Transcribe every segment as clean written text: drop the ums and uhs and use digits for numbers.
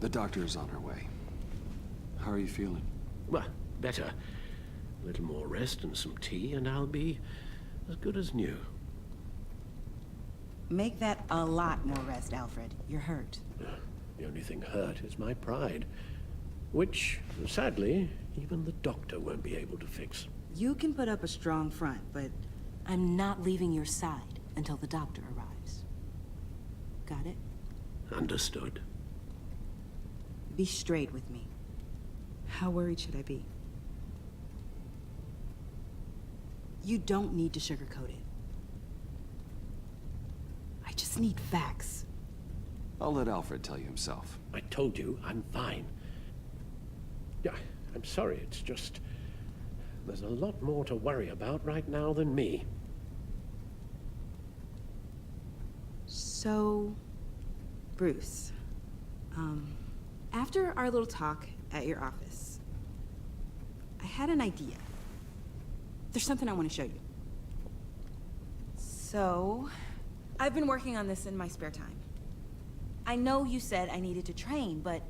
The doctor is on her way. How are you feeling? Well, better. A little more rest and some tea, and I'll be as good as new. Make that a lot more rest, Alfred. You're hurt. The only thing hurt is my pride, which, sadly, even the doctor won't be able to fix. You can put up a strong front, but I'm not leaving your side until the doctor arrives. Got it? Understood. Be straight with me. How worried should I be? You don't need to sugarcoat it. I just need facts. I'll let Alfred tell you himself. I told you, I'm fine. Yeah, I'm sorry, it's just... there's a lot more to worry about right now than me. So, Bruce, after our little talk at your office, I had an idea. There's something I want to show you. So, I've been working on this in my spare time. I know you said I needed to train, but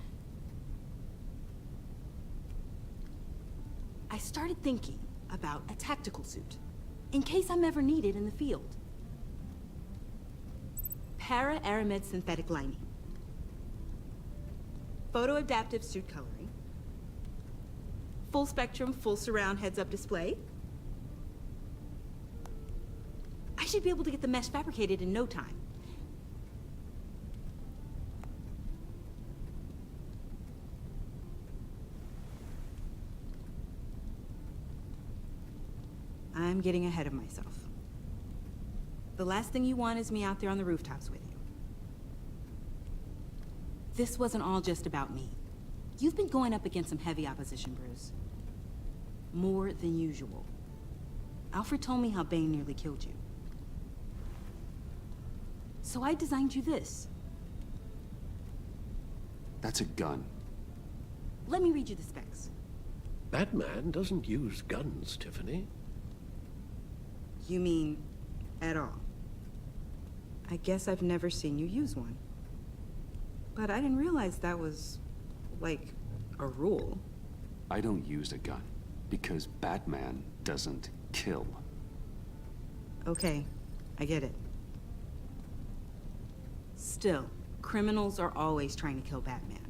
I started thinking about a tactical suit, in case I'm ever needed in the field. Para-aramid synthetic lining. Photo-adaptive suit coloring. Full spectrum, full surround heads-up display. I should be able to get the mesh fabricated in no time. I'm getting ahead of myself. The last thing you want is me out there on the rooftops with you. This wasn't all just about me. You've been going up against some heavy opposition, Bruce. More than usual. Alfred told me how Bane nearly killed you. So I designed you this. That's a gun. Let me read you the specs. Batman doesn't use guns, Tiffany. You mean at all? I guess I've never seen you use one. But I didn't realize that was, like, a rule. I don't use a gun because Batman doesn't kill. Okay, I get it. Still, criminals are always trying to kill Batman.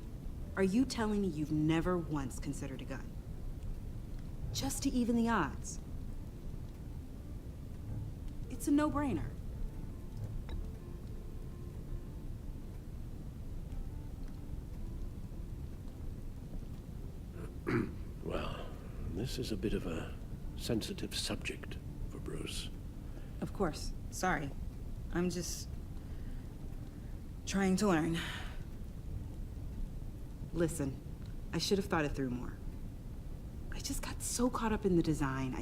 Are you telling me you've never once considered a gun? Just to even the odds. It's a no-brainer. Well, this is a bit of a sensitive subject for Bruce. Of course. Sorry. I'm just trying to learn. Listen, I should have thought it through more. I just got so caught up in the design,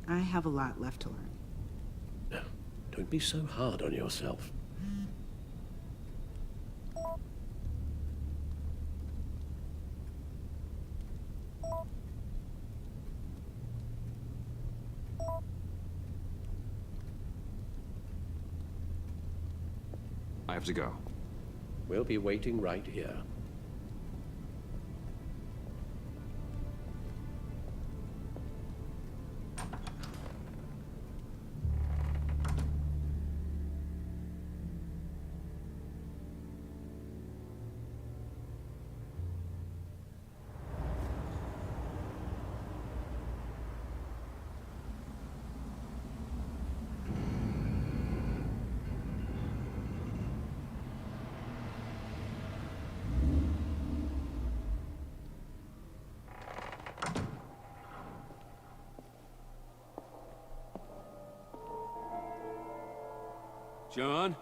I have a lot left to learn. No, don't be so hard on yourself. I have to go. We'll be waiting right here. John?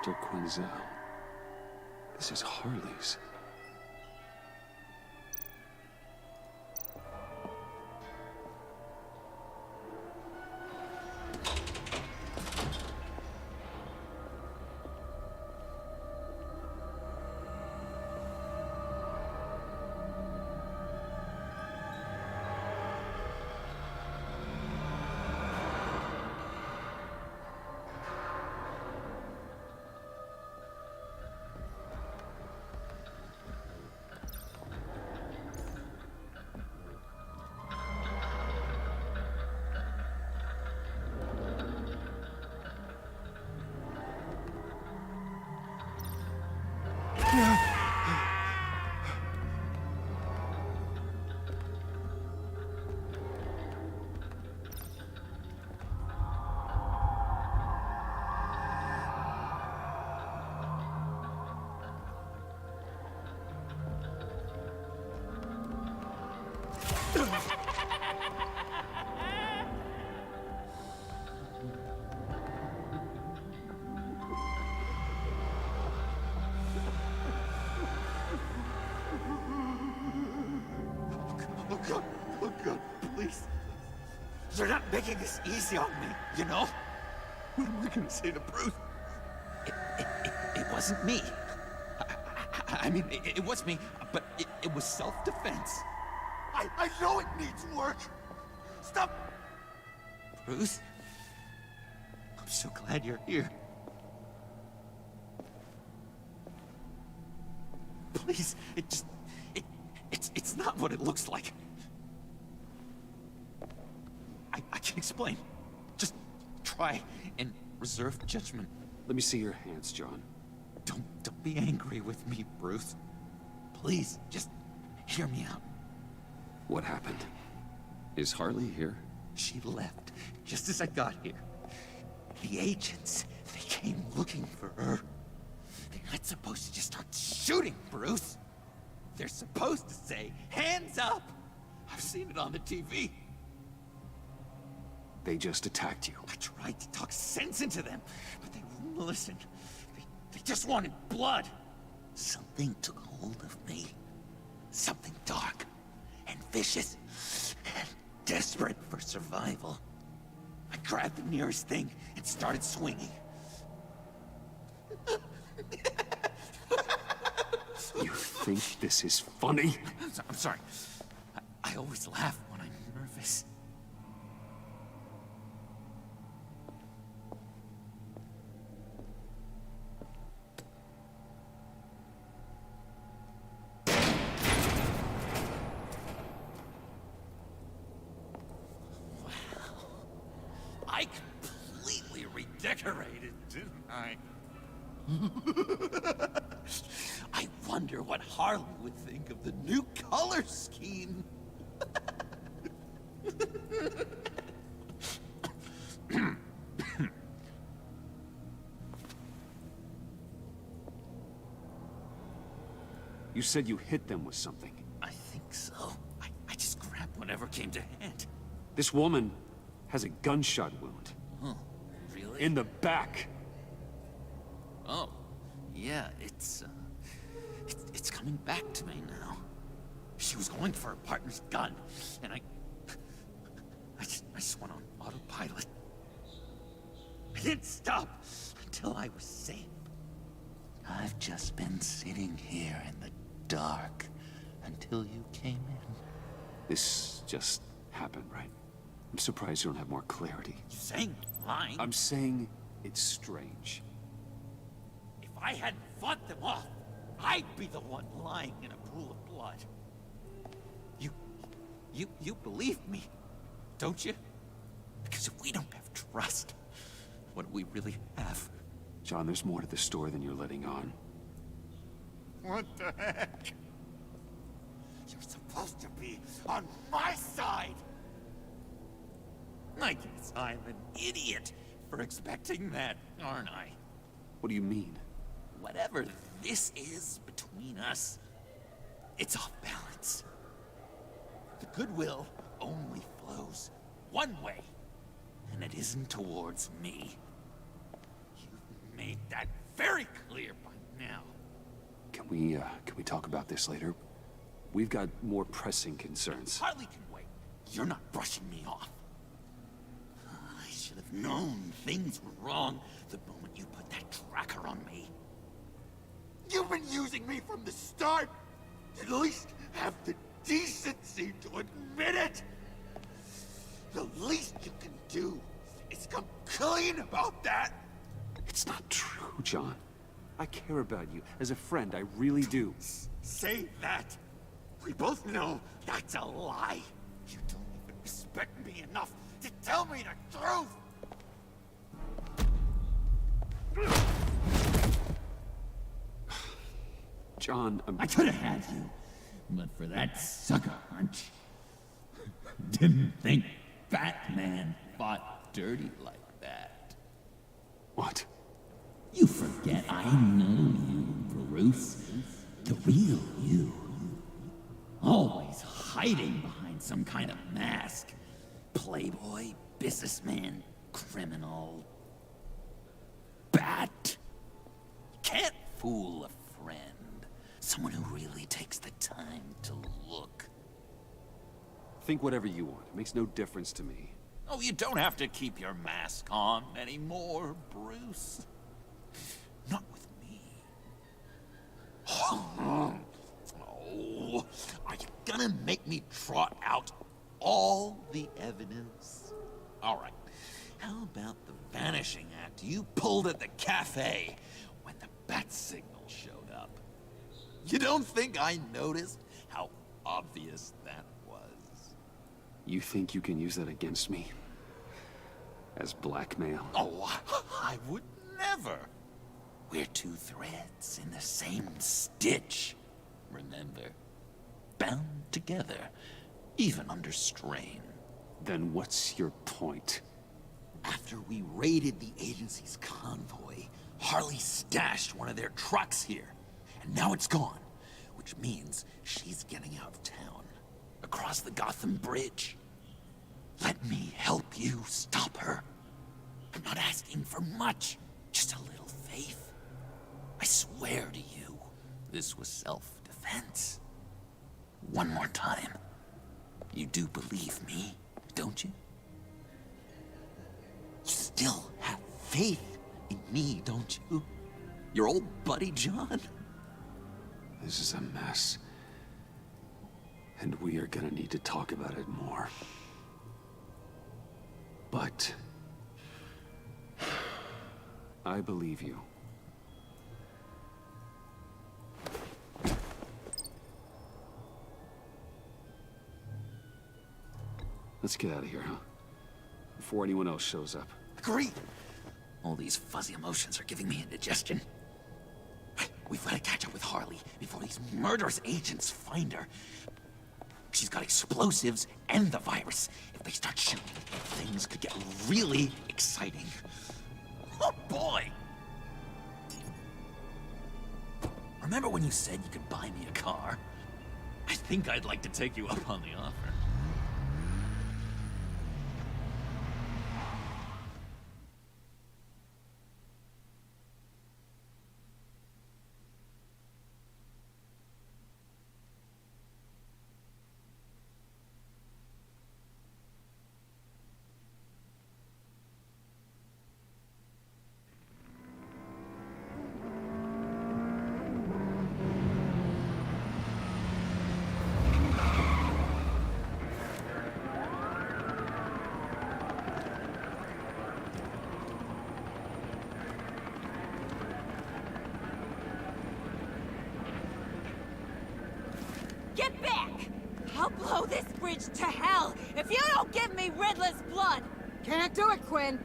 Dr. Quinzel. This is Harley's. Oh God, please. You're not making this easy on me, you know? What am I gonna say to Bruce? It wasn't me. I mean, it was me, but it was self-defense. I know it needs work. Stop. Bruce, I'm so glad you're here. Please, it's not what it looks like. I can explain. Just try and reserve judgment. Let me see your hands, John. Don't be angry with me, Bruce. Please, just hear me out. What happened? Is Harley here? She left just as I got here. The agents, they came looking for her. They're not supposed to just start shooting, Bruce. They're supposed to say, hands up! I've seen it on the TV. They just attacked you. I tried to talk sense into them, but they wouldn't listen. They just wanted blood. Something took hold of me. Something dark and vicious and desperate for survival. I grabbed the nearest thing and started swinging. You think this is funny? I'm sorry. I always laugh when I'm nervous. I completely redecorated, didn't I? I wonder what Harley would think of the new color scheme. You said you hit them with something. I think so. I just grabbed whatever came to hand. This woman has a gunshot wound. Oh, really? In the back. Oh, yeah, it's coming back to me now. She was going for her partner's gun, and I just went on autopilot. I didn't stop until I was safe. I've just been sitting here in the dark until you came in. This just happened, right? I'm surprised you don't have more clarity. You saying lying? I'm saying it's strange. If I hadn't fought them off, I'd be the one lying in a pool of blood. You believe me, don't you? Because if we don't have trust, what do we really have? John, there's more to the story than you're letting on. What the heck? You're supposed to be on my side! I guess I'm an idiot for expecting that, aren't I? What do you mean? Whatever this is between us, it's off balance. The goodwill only flows one way, and it isn't towards me. You've made that very clear by now. Can we talk about this later? We've got more pressing concerns. Harley can wait. You're not brushing me off. I should have known things were wrong the moment you put that tracker on me. You've been using me from the start. At least have the decency to admit it. The least you can do is come clean about that. It's not true, John. I care about you. As a friend, I really do. Say that. We both know that's a lie. You don't even respect me enough to tell me the truth. John, I could have had you, but for that sucker punch. Didn't think Batman fought dirty like that. What? You forget I know you, Bruce. The real you. Always hiding behind some kind of mask. Playboy, businessman, criminal. Bat. You can't fool a friend. Someone who really takes the time to look. Think whatever you want. It makes no difference to me. Oh, you don't have to keep your mask on anymore, Bruce. Not with me. Oh, are you gonna make me trot out all the evidence? All right. How about the vanishing act you pulled at the cafe when the bat signal showed up? You don't think I noticed how obvious that was? You think you can use that against me? As blackmail? Oh, I would never. We're two threads in the same stitch. Remember? Bound together, even under strain. Then what's your point? After we raided the agency's convoy, Harley stashed one of their trucks here. And now it's gone, which means she's getting out of town. Across the Gotham Bridge. Let me help you stop her. I'm not asking for much, just a little faith. I swear to you, this was self-defense. One more time. You do believe me, don't you? You still have faith in me, don't you? Your old buddy John? This is a mess. And we are gonna need to talk about it more. But I believe you. Let's get out of here, huh? Before anyone else shows up. Agreed. All these fuzzy emotions are giving me indigestion. We've got to catch up with Harley before these murderous agents find her. She's got explosives and the virus. If they start shooting, things could get really exciting. Oh boy! Remember when you said you could buy me a car? I think I'd like to take you up on the offer. Get back! I'll blow this bridge to hell if you don't give me Riddler's blood! Can't do it, Quinn.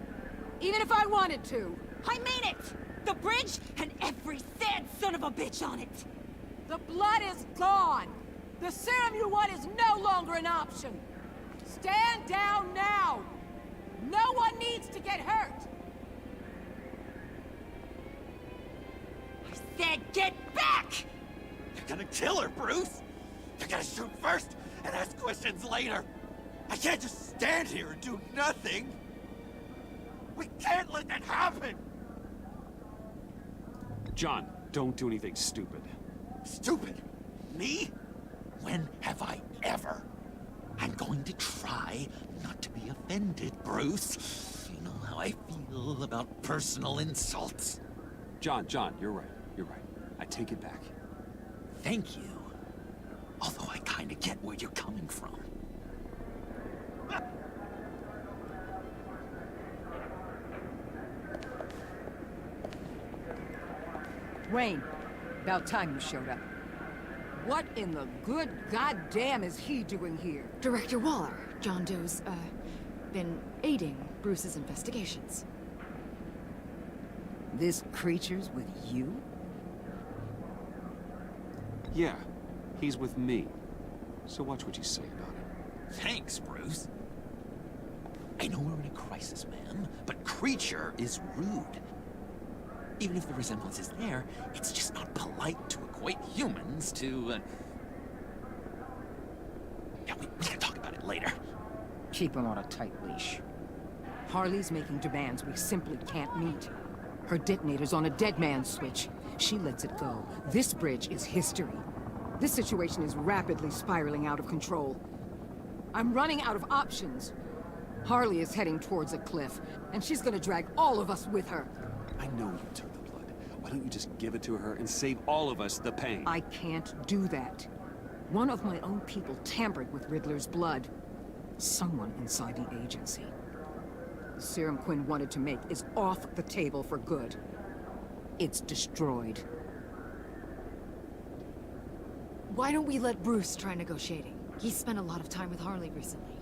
Even if I wanted to. I mean it! The bridge and every sad son of a bitch on it! The blood is gone! The serum you want is no longer an option! Stand down now! No one needs to get hurt! I said get back! You're gonna kill her, Bruce! You're gonna shoot first and ask questions later! I can't just stand here and do nothing! We can't let that happen! John, don't do anything stupid. Stupid? Me? When have I ever? I'm going to try not to be offended, Bruce. You know how I feel about personal insults. John, you're right. You're right. I take it back. Thank you. Although I kinda get where you're coming from. Wayne, about time you showed up. What in the good goddamn is he doing here? Director Waller, John Doe's, been aiding Bruce's investigations. This creature's with you? Yeah, he's with me. So watch what you say about him. Thanks, Bruce. I know we're in a crisis, ma'am, but creature is rude. Even if the resemblance is there, it's just not polite to equate humans to, Yeah, we can talk about it later. Keep him on a tight leash. Harley's making demands we simply can't meet. Her detonator's on a dead man's switch. She lets it go. This bridge is history. This situation is rapidly spiraling out of control. I'm running out of options. Harley is heading towards a cliff, and she's gonna drag all of us with her. I know you took the blood. Why don't you just give it to her and save all of us the pain? I can't do that. One of my own people tampered with Riddler's blood. Someone inside the agency. The serum Quinn wanted to make is off the table for good. It's destroyed. Why don't we let Bruce try negotiating? He's spent a lot of time with Harley recently.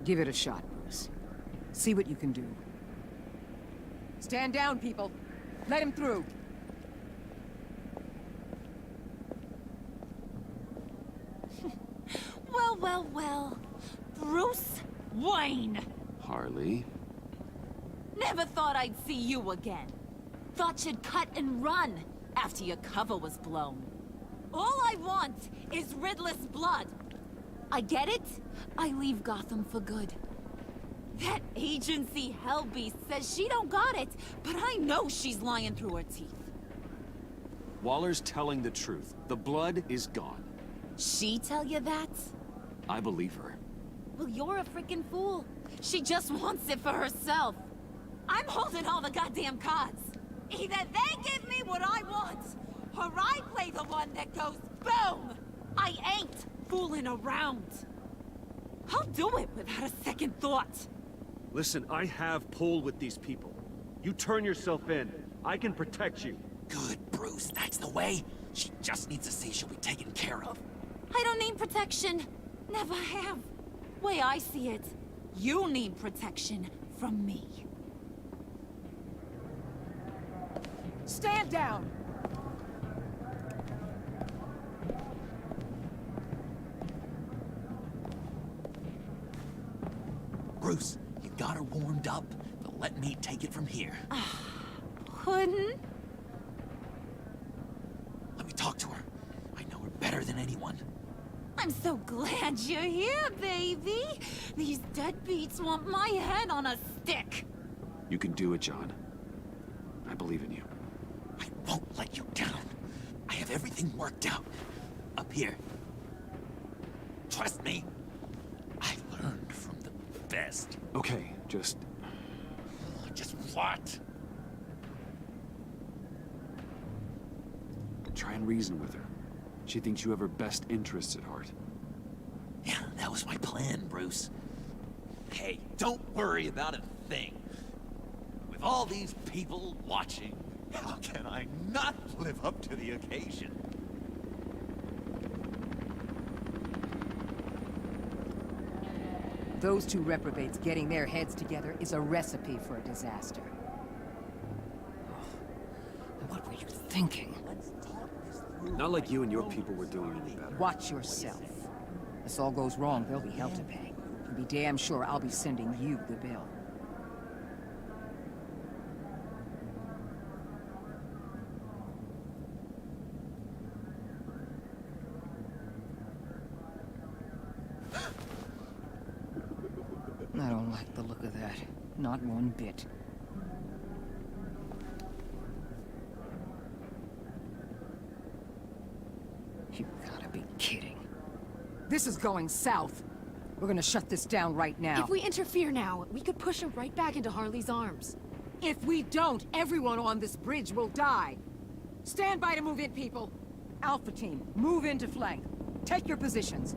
Give it a shot, Bruce. See what you can do. Stand down, people. Let him through. Well. Bruce Wayne. Harley. Never thought I'd see you again. Thought you'd cut and run after your cover was blown. All I want is Riddler's blood. I get it. I leave Gotham for good. That agency hellbeast says she don't got it, but I know she's lying through her teeth. Waller's telling the truth. The blood is gone. She tell you that? I believe her. Well, you're a freaking fool. She just wants it for herself. I'm holding all the goddamn cards. Either they give me what I want, or I play the one that goes boom! I ain't fooling around. I'll do it without a second thought. Listen, I have pull with these people. You turn yourself in. I can protect you. Good, Bruce, that's the way. She just needs to see she'll be taken care of. I don't need protection. Never have. Way I see it, you need protection from me. Stand down! Bruce, you got her warmed up, but let me take it from here. Couldn't? Let me talk to her. I know her better than anyone. I'm so glad you're here, baby. These deadbeats want my head on a stick. You can do it, John. I believe in you. I won't let you down. I have everything worked out. Up here. Trust me. I learned from the best. Okay, just what? try and reason with her. She thinks you have her best interests at heart. Yeah, that was my plan, Bruce. Hey, don't worry about a thing. With all these people watching, how can I not live up to the occasion? Those two reprobates getting their heads together is a recipe for a disaster. What were you thinking? Not like you and your people were doing any better. Watch yourself. If this all goes wrong, there'll be hell to pay. And be damn sure I'll be sending you the bill. I don't like the look of that. Not one bit. This is going south. We're gonna shut this down right now. If we interfere now, we could push her right back into Harley's arms. If we don't, everyone on this bridge will die. Stand by to move in, people. Alpha team, move into flank. Take your positions.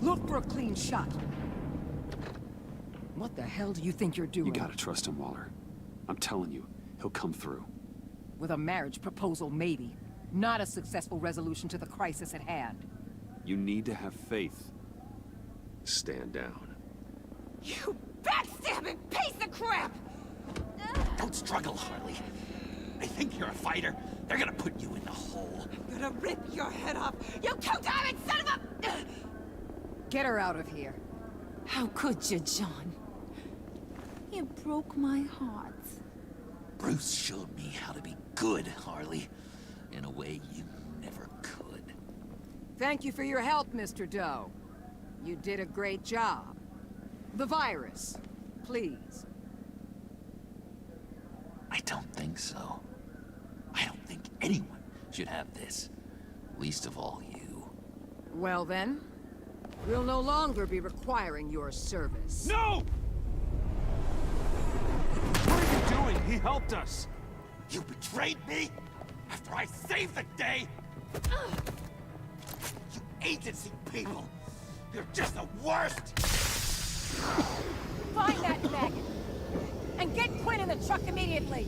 Look for a clean shot. What the hell do you think you're doing? You gotta trust him, Waller. I'm telling you, he'll come through. With a marriage proposal, maybe. Not a successful resolution to the crisis at hand. You need to have faith. Stand down. You backstabbing piece of crap! Don't struggle, Harley. They think you're a fighter. They're gonna put you in the hole. I'm gonna rip your head off, you two-diamond son of a... Get her out of here. How could you, John? You broke my heart. Bruce showed me how to be good, Harley. In a way you never could. Thank you for your help, Mr. Doe. You did a great job. The virus, please. I don't think so. I don't think anyone should have this. Least of all you. Well then, we'll no longer be requiring your service. No! What are you doing? He helped us. You betrayed me after I saved the day? You agency people! You're just the worst! Find that maggot! And get Quinn in the truck immediately!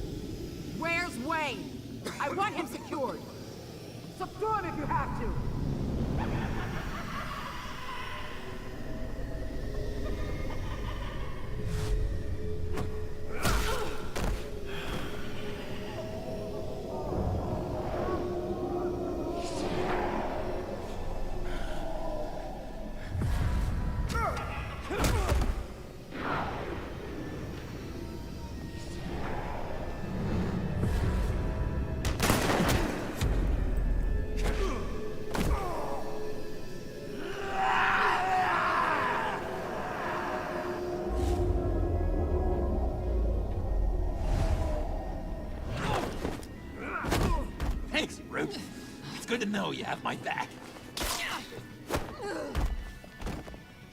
Where's Wayne? I want him secured! Subdue him if you have to! Thanks, Ruth. It's good to know you have my back.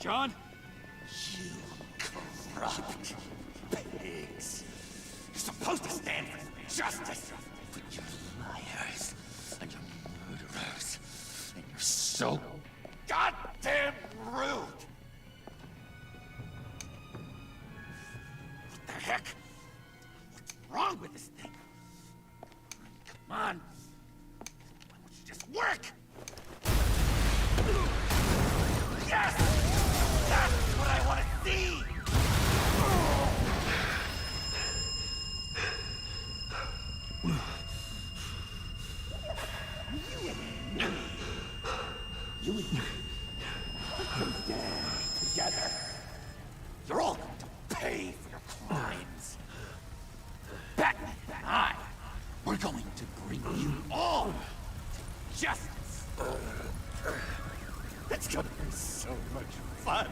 John? You corrupt pigs. You're supposed to stand for justice, but you're liars, and you're murderers, and you're so goddamn rude! What the heck? What's wrong with this thing? Come on. Why don't you just work? Yes! That's what I want to see! You and me. Together. You're all going to pay for your crimes. Batman and I, we're going to bring you all justice. It's gonna be so much fun.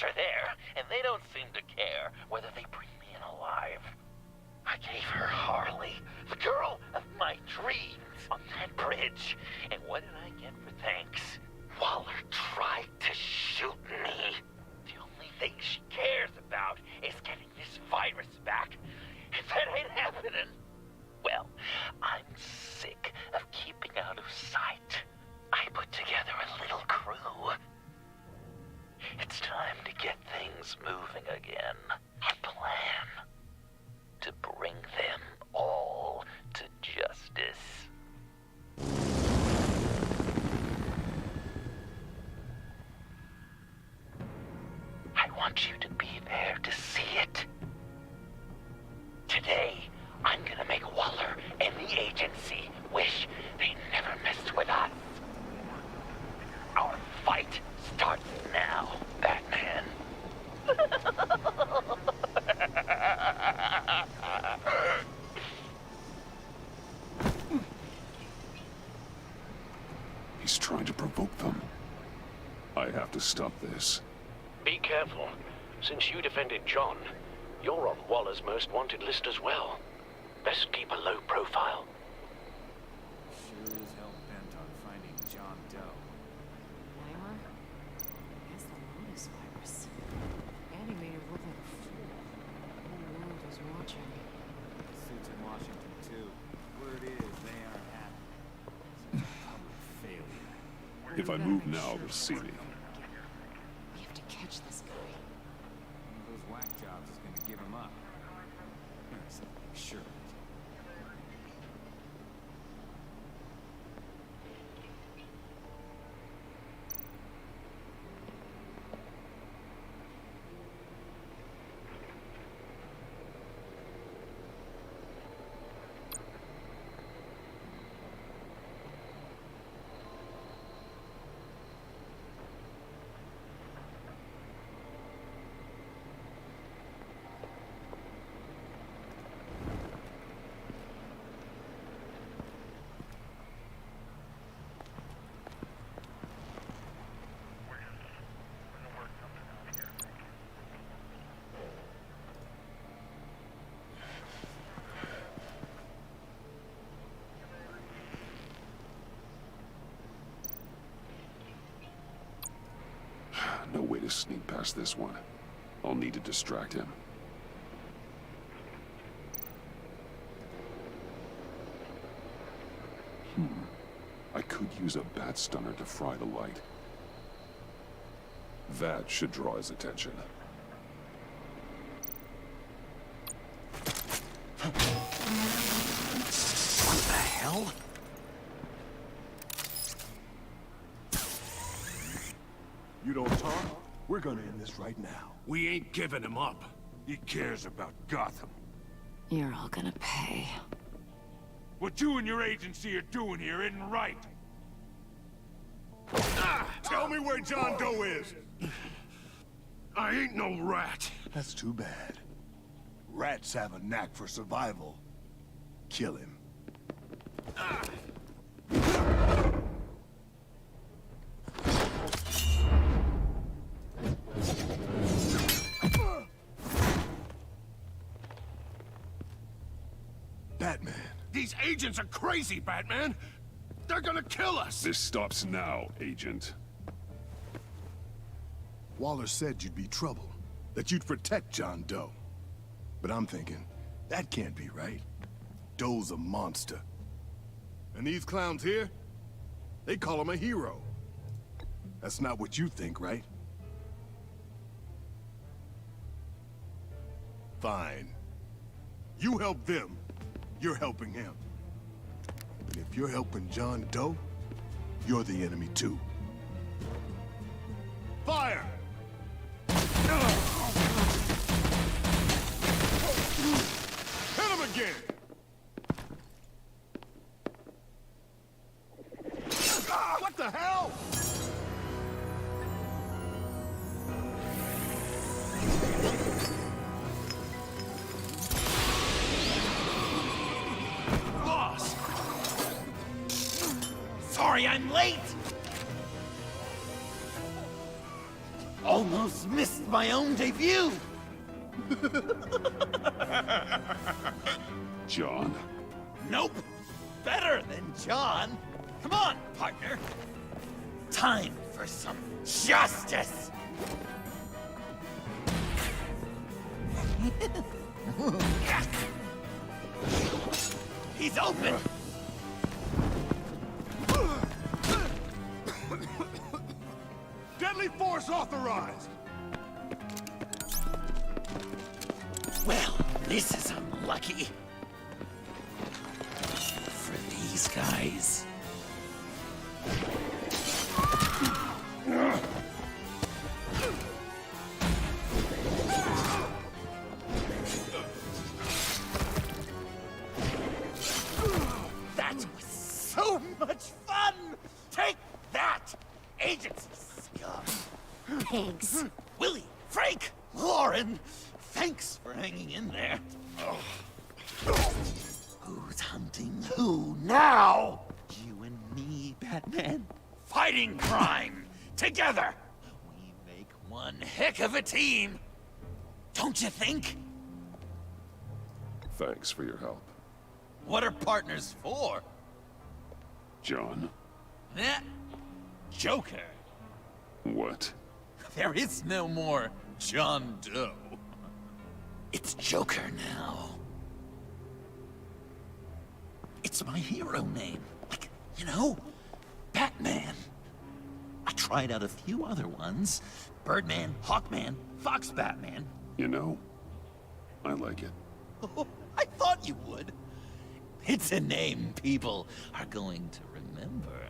cops are there, and they don't seem to care whether they bring me in alive. I gave her Harley, the girl of my dreams, on that bridge. And what did I get for thanks? Waller tried to shoot me. The only thing she cares about is getting this virus back. If that ain't happening, well, I'm sick of keeping out of sight. I put together a little crew. It's time to get things moving again. A plan to bring them all to justice. I want you to be there to see it. Today, I'm gonna make Waller and the agency wish they never messed with us. Our fight starts now, Batman. He's trying to provoke them. I have to stop this. Be careful. Since you defended John, you're on Waller's most wanted list as well. Best keep a low profile. Sure is hell bent on finding John Doe. Weimer? It's the Lotus virus. Annie made her look like a fool. The whole world was watching. The suits in Washington, too. Word is they aren't happy. Such a public failure. If I move now, they'll see me. We have to catch this guy. One of those whack jobs is gonna give him up. Sure. No way to sneak past this one. I'll need to distract him. I could use a bat stunner to fry the light. That should draw his attention. What the hell? You don't talk? We're gonna end this right now. We ain't giving him up. He cares about Gotham. You're all gonna pay. What you and your agency are doing here isn't right. Tell me where John Doe is! I ain't no rat. That's too bad. Rats have a knack for survival. Kill him. Batman. These agents are crazy, Batman. They're gonna kill us. This stops now, Agent. Waller said you'd be trouble, that you'd protect John Doe. But I'm thinking, that can't be right. Doe's a monster. And these clowns here, they call him a hero. That's not what you think, right? Fine. You help them, you're helping him. And if you're helping John Doe, you're the enemy too. Fire! Hit him again! What the hell? Boss! Sorry I'm late! Almost missed my own debut! John? Nope! Better than John! Come on, partner! Time for some justice! He's open! Deadly force authorized! Well, this is unlucky. For these guys. That was so much fun! Take that, agency scum! Pigs. Willie, Frank, Lauren, thanks for hanging in there. Who's hunting who now? You and me, Batman. Fighting crime together. We make one heck of a team. Don't you think? Thanks for your help. What are partners for? John? Eh? Joker. What? There is no more John Doe. It's Joker now. It's my hero name. Like, you know, Batman. I tried out a few other ones. Birdman, Hawkman, Fox Batman. You know, I like it. Oh, I thought you would. It's a name people are going to remember.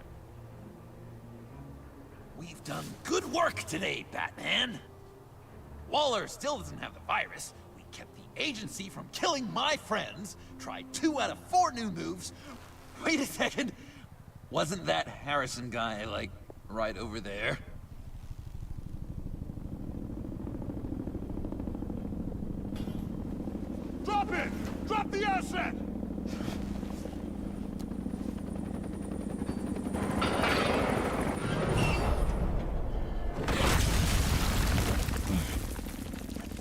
We've done good work today, Batman. Waller still doesn't have the virus. We kept the agency from killing my friends. Tried 2 out of 4 new moves. Wait a second. Wasn't that Harrison guy, like, right over there? Drop it! Drop the asset!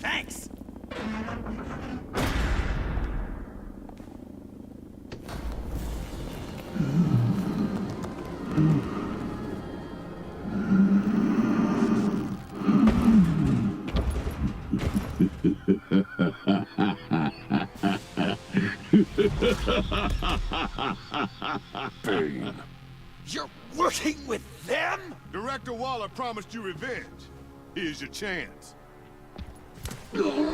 Thanks! Bane. You're working with them? Director Waller promised you revenge. Here's your chance. Whoa!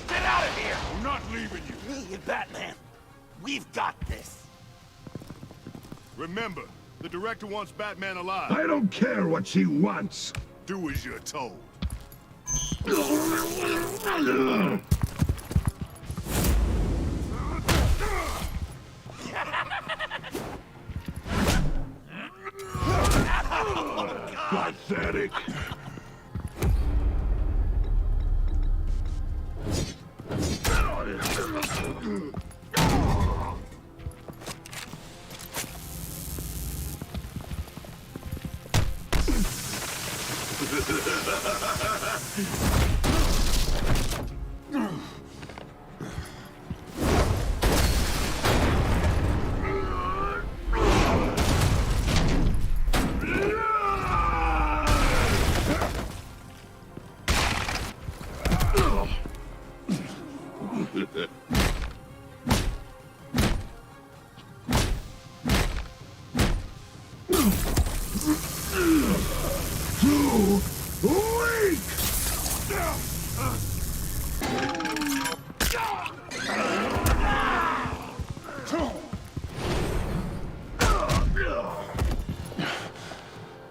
Get out of here! I'm not leaving you. Me and Batman, we've got this. Remember, the director wants Batman alive. I don't care what she wants. Do as you're told. Pathetic.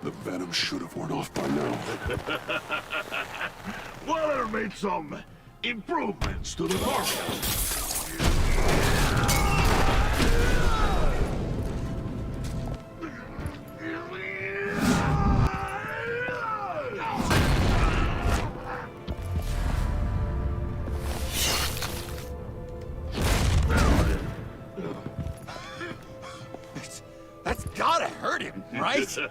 The venom should have worn off by now. Waller made some improvements to the market. Yes!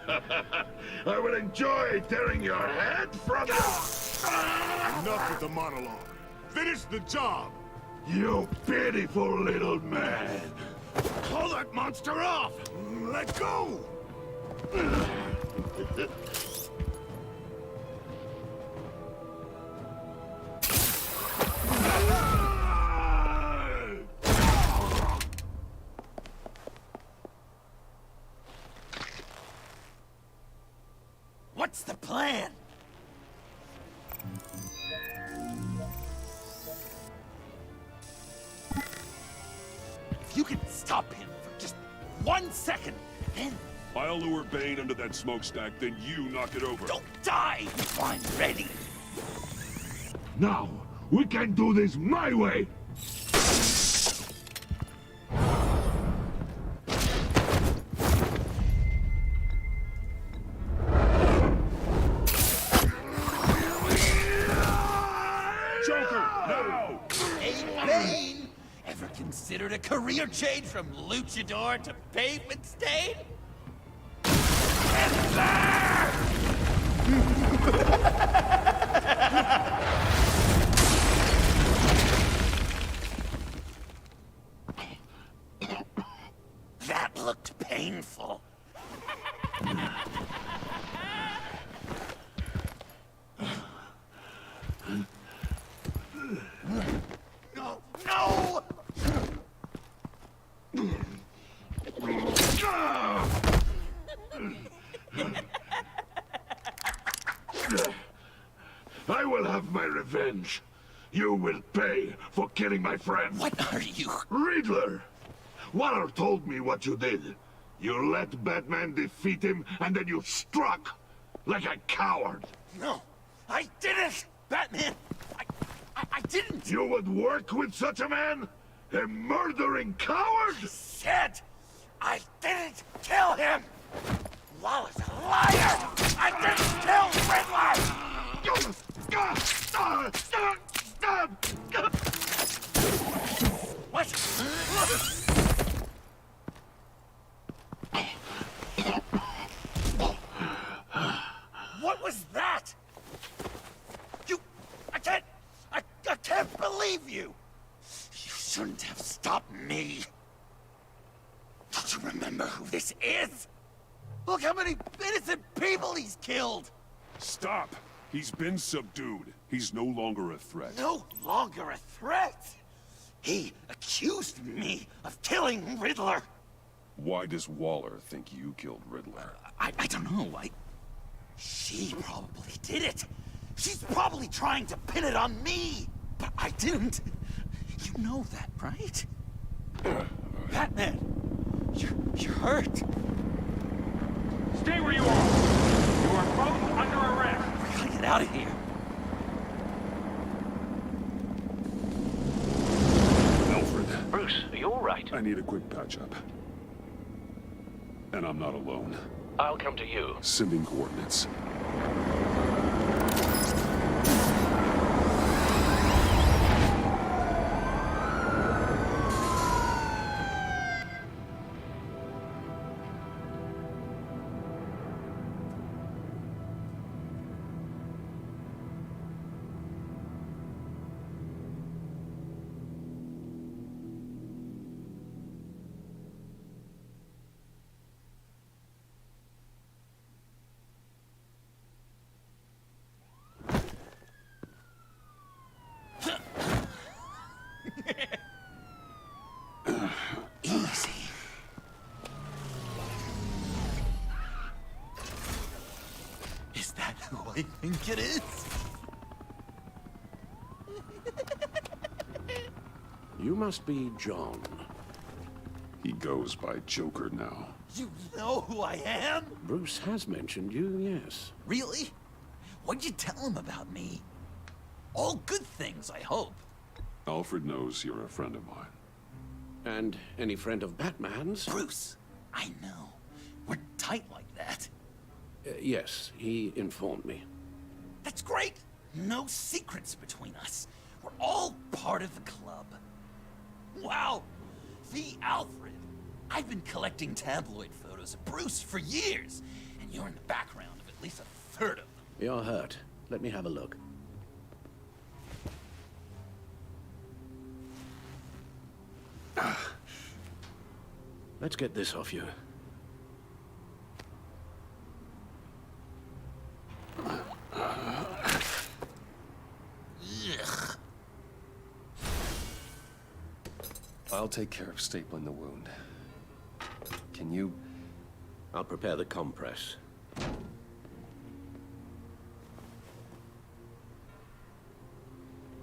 I will enjoy tearing your head from you! Enough with the monologue. Finish the job! You pitiful little man! Pull that monster off! Let go! What's the plan? If you can stop him for just 1 second, then... I'll lure Bane under that smokestack, then you knock it over. Don't die if I'm ready! Now, we can do this my way! Considered a career change from luchador to pavement stain? That looked painful. No! No! I will have my revenge. You will pay for killing my friend. What are you? Riddler! Waller told me what you did. You let Batman defeat him, and then you struck like a coward. No, I didn't! Batman! I didn't! You would work with such a man? A murdering coward? I said I didn't kill him! Waller's a liar! I didn't kill Riddler! What? What was that? I can't believe you! You shouldn't have stopped me. Don't you remember who this is? Look how many innocent people he's killed! Stop! He's been subdued. He's no longer a threat. No longer a threat! He accused me of killing Riddler! Why does Waller think you killed Riddler? I don't know. She probably did it. She's probably trying to pin it on me. But I didn't. You know that, right? Batman, you're hurt. Stay where you are. You are both under arrest. We gotta get out of here. Alfred. Bruce, are you all right? I need a quick patch-up. And I'm not alone. I'll come to you. Sending coordinates. Easy. Is that who I think it is? You must be John. He goes by Joker now. You know who I am? Bruce has mentioned you, yes. Really? What'd you tell him about me? All good things, I hope. Alfred knows you're a friend of mine. And any friend of Batman's? Bruce, I know. We're tight like that. Yes, he informed me. That's great. No secrets between us. We're all part of the club. Wow, the Alfred. I've been collecting tabloid photos of Bruce for years, You're in the background of at least a third of them. You're hurt. Let me have a look. Let's get this off you. Ugh. I'll take care of stapling the wound. Can you? I'll prepare the compress.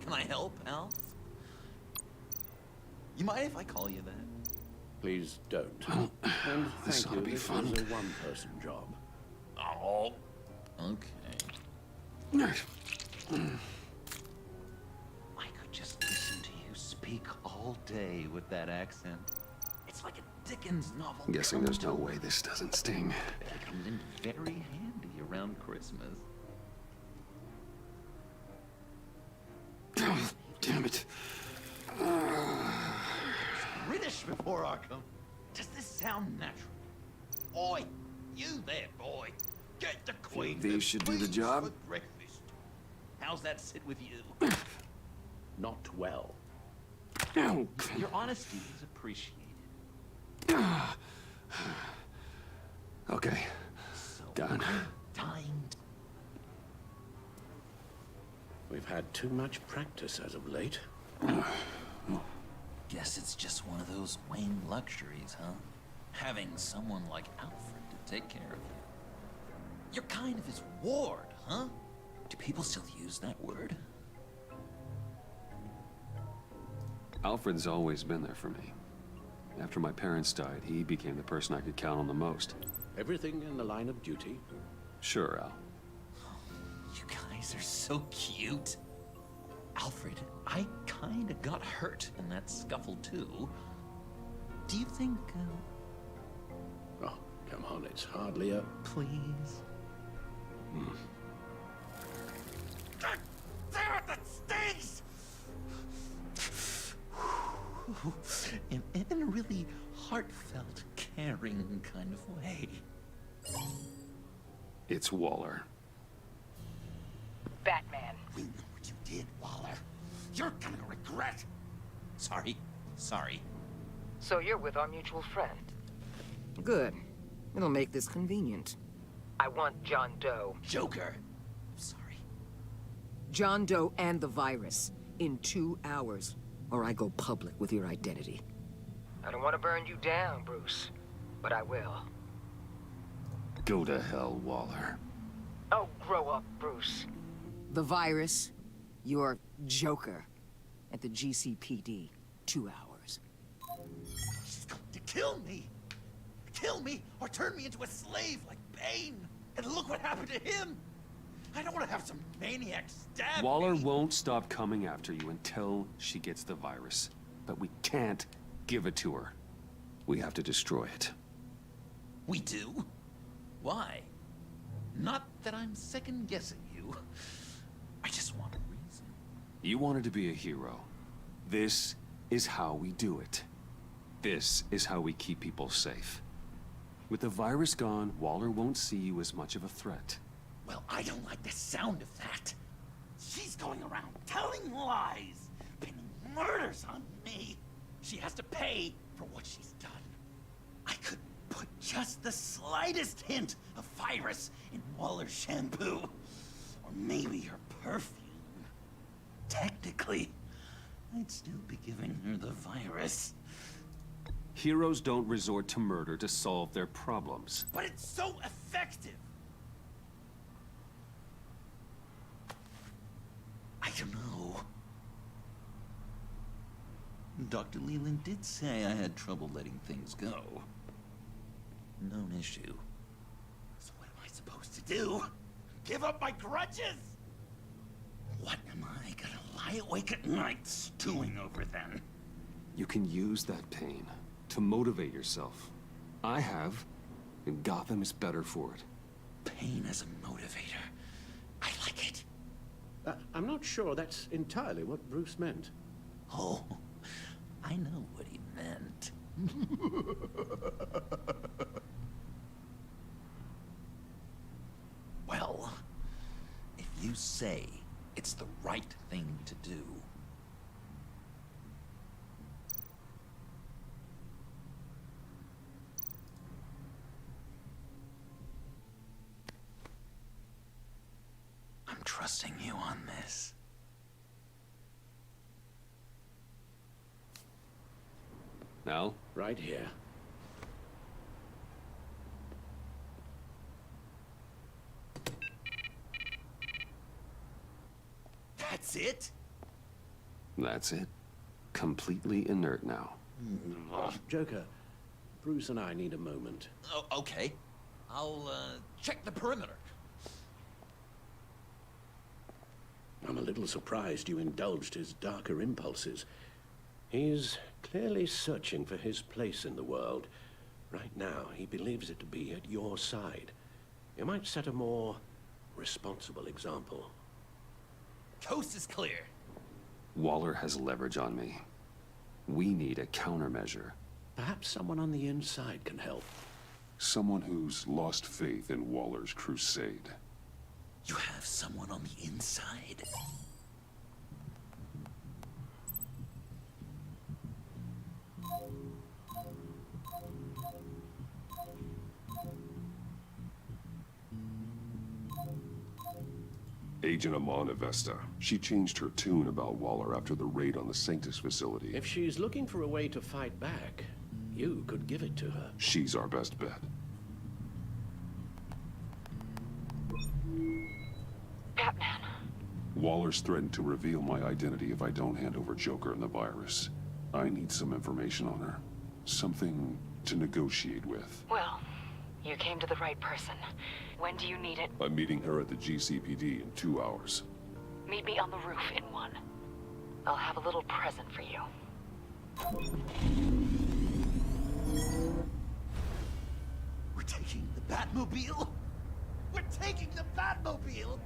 Can I help, Al? You mind if I call you that? Please don't. And This thank ought you. to be This fun. was a one-person job. Oh, okay. I could just listen to you speak all day with that accent. It's like a Dickens novel. I'm guessing there's no way this doesn't sting. It comes in very handy around Christmas. Oh, damn it. British before Arkham. Does this sound natural? Oi, you there, boy. Get the Queen. These should do the please, job. for breakfast. How's that sit with you? Not well. Ow. Your honesty is appreciated. Okay, So done. I'm dying. We've had too much practice as of late. Guess it's just one of those Wayne luxuries, huh? Having someone like Alfred to take care of you. You're kind of his ward, huh? Do people still use that word? Alfred's always been there for me. After my parents died, he became the person I could count on the most. Everything in the line of duty. Sure, Al. You guys are so cute. Alfred, I kinda got hurt in that scuffle too. Do you think, Oh, come on, it's hardly a... please? Damn it, that stings! in a really heartfelt, caring kind of way. It's Waller. Batman. We know what you did, Waller. You're gonna regret. Sorry. So you're with our mutual friend. Good. It'll make this convenient. I want John Doe. Joker. Sorry. John Doe and the virus in 2 hours, or I go public with your identity. I don't want to burn you down, Bruce, but I will. Go to hell, Waller. Oh, grow up, Bruce. The virus, your Joker, at the GCPD, 2 hours. She's going to kill me. Kill me or turn me into a slave like Bane. And look what happened to him. I don't want to have some maniac stab Waller me. won't stop coming after you until she gets the virus. But we can't give it to her. We have to destroy it. We do? Why? Not that I'm second-guessing you. I just want a reason. You wanted to be a hero. This is how we do it. This is how we keep people safe. With the virus gone, Waller won't see you as much of a threat. Well, I don't like the sound of that. She's going around telling lies, pinning murders on me. She has to pay for what she's done. I could put just the slightest hint of virus in Waller's shampoo. Or maybe her perfume. Technically, I'd still be giving her the virus. Heroes don't resort to murder to solve their problems. But it's so effective! I don't know. Dr. Leland did say I had trouble letting things go. Known issue. So what am I supposed to do? Give up my grudges? What am I gonna lie awake at night stewing over then? You can use that pain to motivate yourself. I have, and Gotham is better for it. Pain as a motivator. I like it. I'm not sure that's entirely what Bruce meant. Oh, I know what he meant. you say it's the right thing to do. I'm trusting you on this. Now? Right here. That's it? That's it. Completely inert now. Joker, Bruce and I need a moment. Oh, okay. I'll, check the perimeter. I'm a little surprised you indulged his darker impulses. He's clearly searching for his place in the world. Right now, he believes it to be at your side. You might set a more responsible example. Coast is clear. Waller has leverage on me. We need a countermeasure. Perhaps someone on the inside can help. Someone who's lost faith in Waller's crusade. You have someone on the inside? Agent Amana Vesta. She changed her tune about Waller after the raid on the Sanctus facility. If she's looking for a way to fight back, you could give it to her. She's our best bet. Batman. Waller's threatened to reveal my identity if I don't hand over Joker and the virus. I need some information on her. Something to negotiate with. Well, you came to the right person. When do you need it? I'm meeting her at the GCPD in 2 hours. Meet me on the roof in 1. I'll have a little present for you. We're taking the Batmobile? We're taking the Batmobile?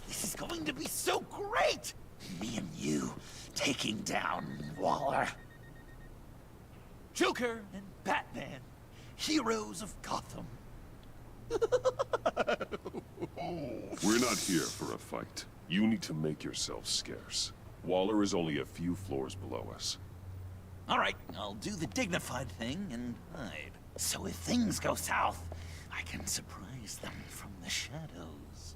This is going to be so great! Me and you taking down Waller. Joker and Batman, heroes of Gotham. We're not here for a fight. You need to make yourself scarce. Waller is only a few floors below us. All right, I'll do the dignified thing and hide. So if things go south, I can surprise them from the shadows.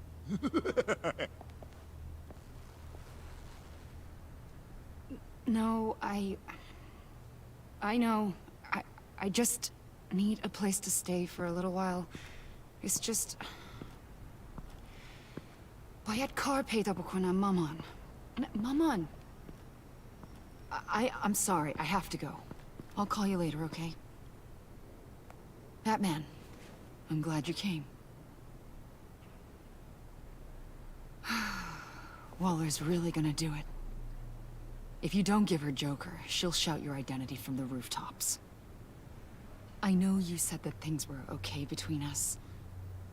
No, I know. I just need a place to stay for a little while. It's just... Bayad kar peyda bukuna maman. Maman. I'm sorry, I have to go. I'll call you later, okay? Batman, I'm glad you came. Waller's really gonna do it. If you don't give her Joker, she'll shout your identity from the rooftops. I know you said that things were okay between us,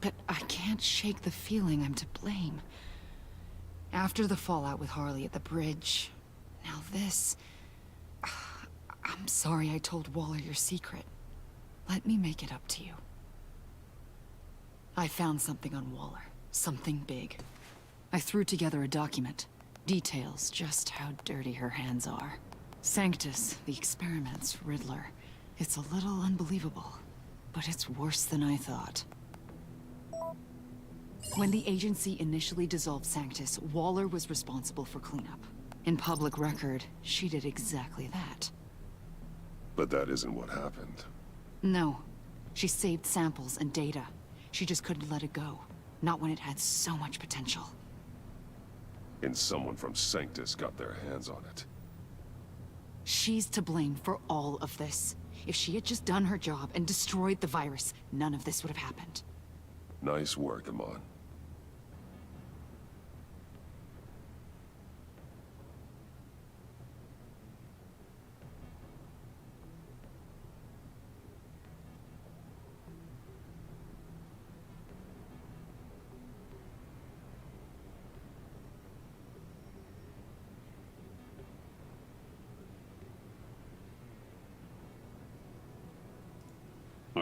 but I can't shake the feeling I'm to blame. After the fallout with Harley at the bridge, now this... I'm sorry I told Waller your secret. Let me make it up to you. I found something on Waller. Something big. I threw together a document. Details just how dirty her hands are. Sanctus, the experiments, Riddler. It's a little unbelievable, but it's worse than I thought. When the agency initially dissolved Sanctus, Waller was responsible for cleanup. In public record, she did exactly that. But that isn't what happened. No. She saved samples and data. She just couldn't let it go. Not when it had so much potential. And someone from Sanctus got their hands on it. She's to blame for all of this. If she had just done her job and destroyed the virus, none of this would have happened. Nice work, Amon.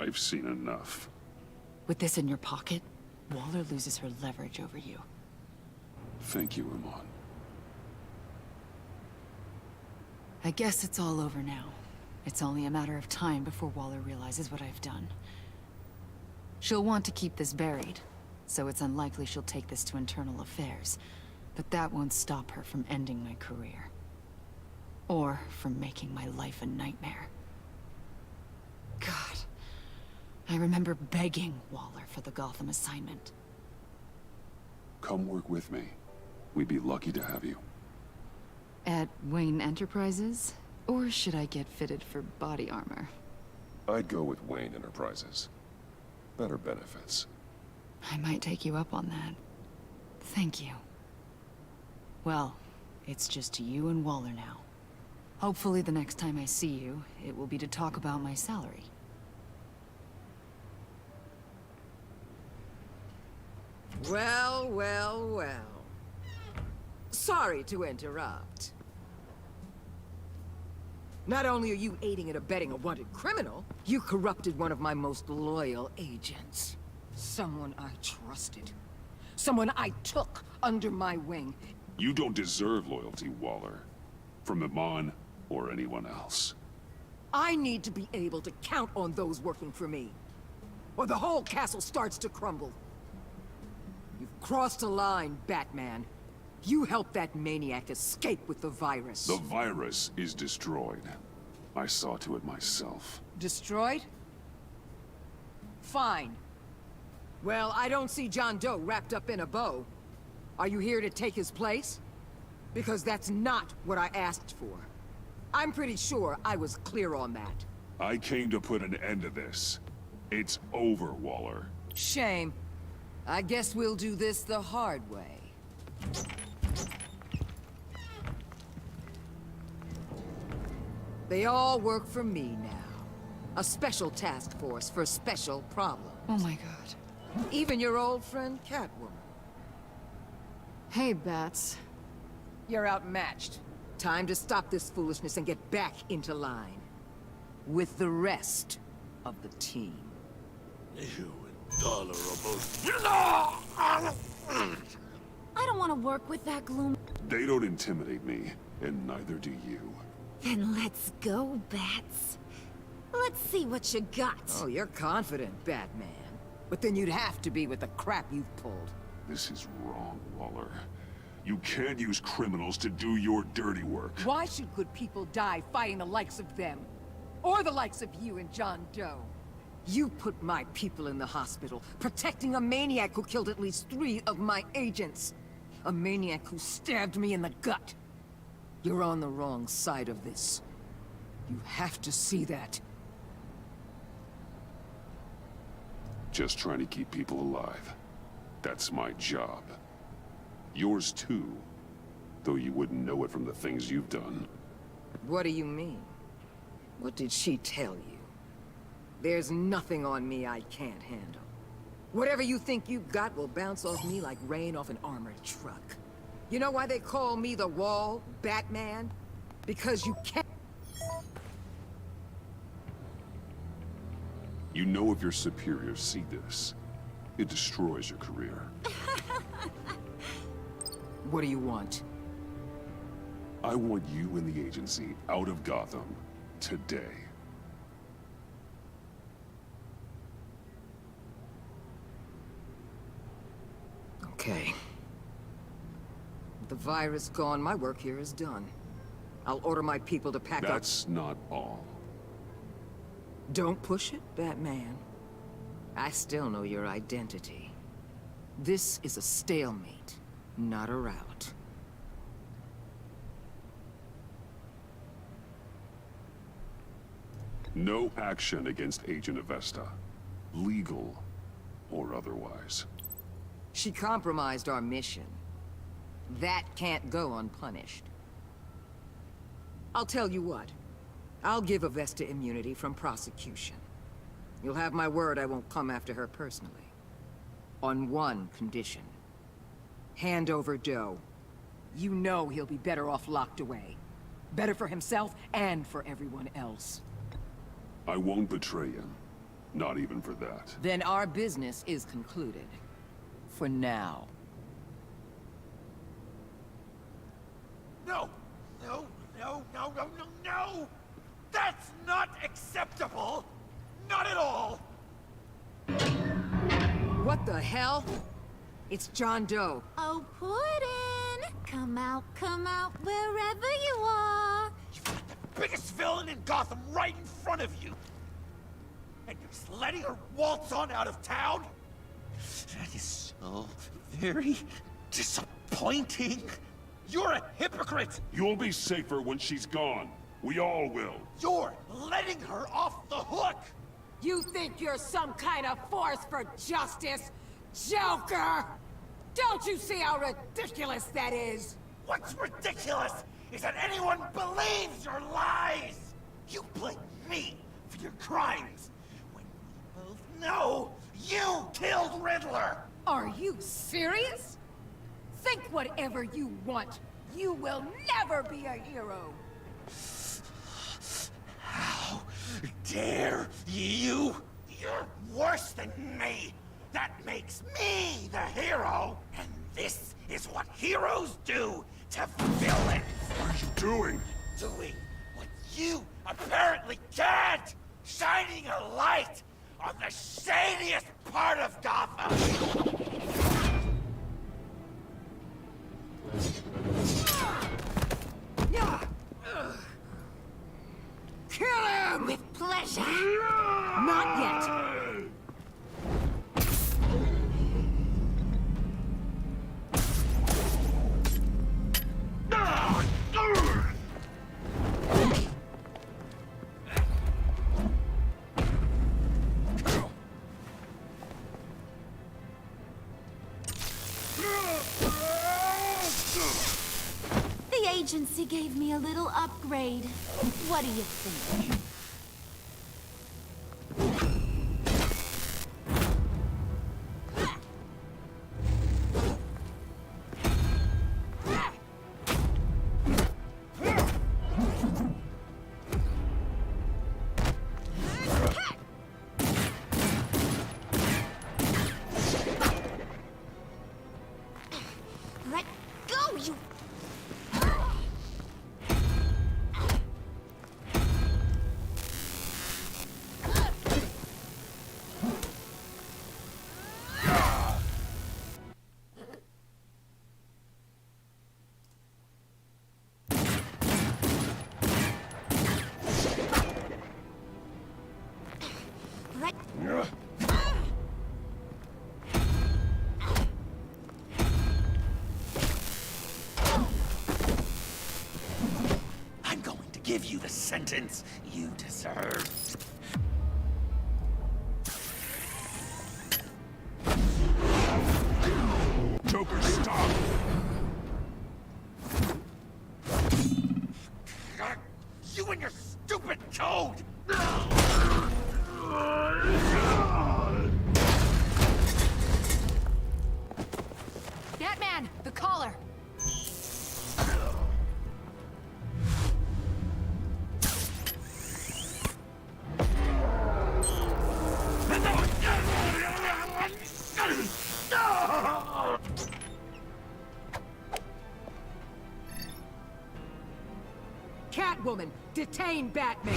I've seen enough. With this in your pocket, Waller loses her leverage over you. Thank you, Amon. I guess it's all over now. It's only a matter of time before Waller realizes what I've done. She'll want to keep this buried, so it's unlikely she'll take this to internal affairs. But that won't stop her from ending my career. Or from making my life a nightmare. God. I remember begging Waller for the Gotham assignment. Come work with me. We'd be lucky to have you. At Wayne Enterprises? Or should I get fitted for body armor? I'd go with Wayne Enterprises. Better benefits. I might take you up on that. Thank you. Well, it's just you and Waller now. Hopefully the next time I see you, it will be to talk about my salary. Well, well, well. Sorry to interrupt. Not only are you aiding and abetting a wanted criminal, you corrupted one of my most loyal agents. Someone I trusted. Someone I took under my wing. You don't deserve loyalty, Waller. From Amon or anyone else. I need to be able to count on those working for me. Or the whole castle starts to crumble. You've crossed a line, Batman. You helped that maniac escape with the virus. The virus is destroyed. I saw to it myself. Destroyed? Fine. Well, I don't see John Doe wrapped up in a bow. Are you here to take his place? Because that's not what I asked for. I'm pretty sure I was clear on that. I came to put an end to this. It's over, Waller. Shame. I guess we'll do this the hard way. They all work for me now. A special task force for special problems. Oh my god. Even your old friend Catwoman. Hey, Bats. You're outmatched. Time to stop this foolishness and get back into line. With the rest of the team. You and Dollar are both... I don't want to work with that gloom. They don't intimidate me, and neither do you. Then let's go, Bats. Let's see what you got. Oh, you're confident, Batman. But then you'd have to be with the crap you've pulled. This is wrong, Waller. You can't use criminals to do your dirty work. Why should good people die fighting the likes of them? Or the likes of you and John Doe? You put my people in the hospital, protecting a maniac who killed at least 3 of my agents. A maniac who stabbed me in the gut. You're on the wrong side of this. You have to see that. Just trying to keep people alive. That's my job. Yours too, though you wouldn't know it from the things you've done. What do you mean? What did she tell you? There's nothing on me I can't handle. Whatever you think you've got will bounce off me like rain off an armored truck. You know why they call me the Wall, Batman? Because you can't... You know if your superiors see this, it destroys your career. What do you want? I want you and the agency out of Gotham today. Okay. With the virus gone, my work here is done. I'll order my people to pack up. That's not all. Don't push it, Batman. I still know your identity. This is a stalemate, not a rout. No action against Agent Avesta, legal or otherwise. She compromised our mission. That can't go unpunished. I'll tell you what. I'll give Avesta immunity from prosecution. You'll have my word I won't come after her personally. On one condition. Hand over Doe. You know he'll be better off locked away. Better for himself and for everyone else. I won't betray him. Not even for that. Then our business is concluded. For now. No! No, no, no, no, no, no! That's not acceptable! Not at all! What the hell? It's John Doe. Oh, Puddin'! Come out, wherever you are! You've got the biggest villain in Gotham right in front of you! And you're just letting her waltz on out of town? That is so very disappointing! You're a hypocrite! You'll be safer when she's gone. We all will. You're letting her off the hook! You think you're some kind of force for justice, Joker? Don't you see how ridiculous that is? What's ridiculous is that anyone believes your lies! You blame me for your crimes, when we both know you killed Riddler! Are you serious? Think whatever you want. You will never be a hero. How dare you? You're worse than me! That makes me the hero! And this is what heroes do to villains! What are you doing? Doing what you apparently can't! Shining a light on the shadiest part of Gotham! Kill him! With pleasure! Not yet! The agency gave me a little upgrade. What do you think? Let go, you... I'm going to give you the sentence you deserve. Joker, stop! You and your stupid code! Batman, the collar! Catwoman, detain Batman!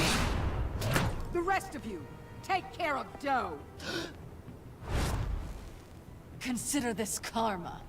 The rest of you, take care of Doe! Consider this karma.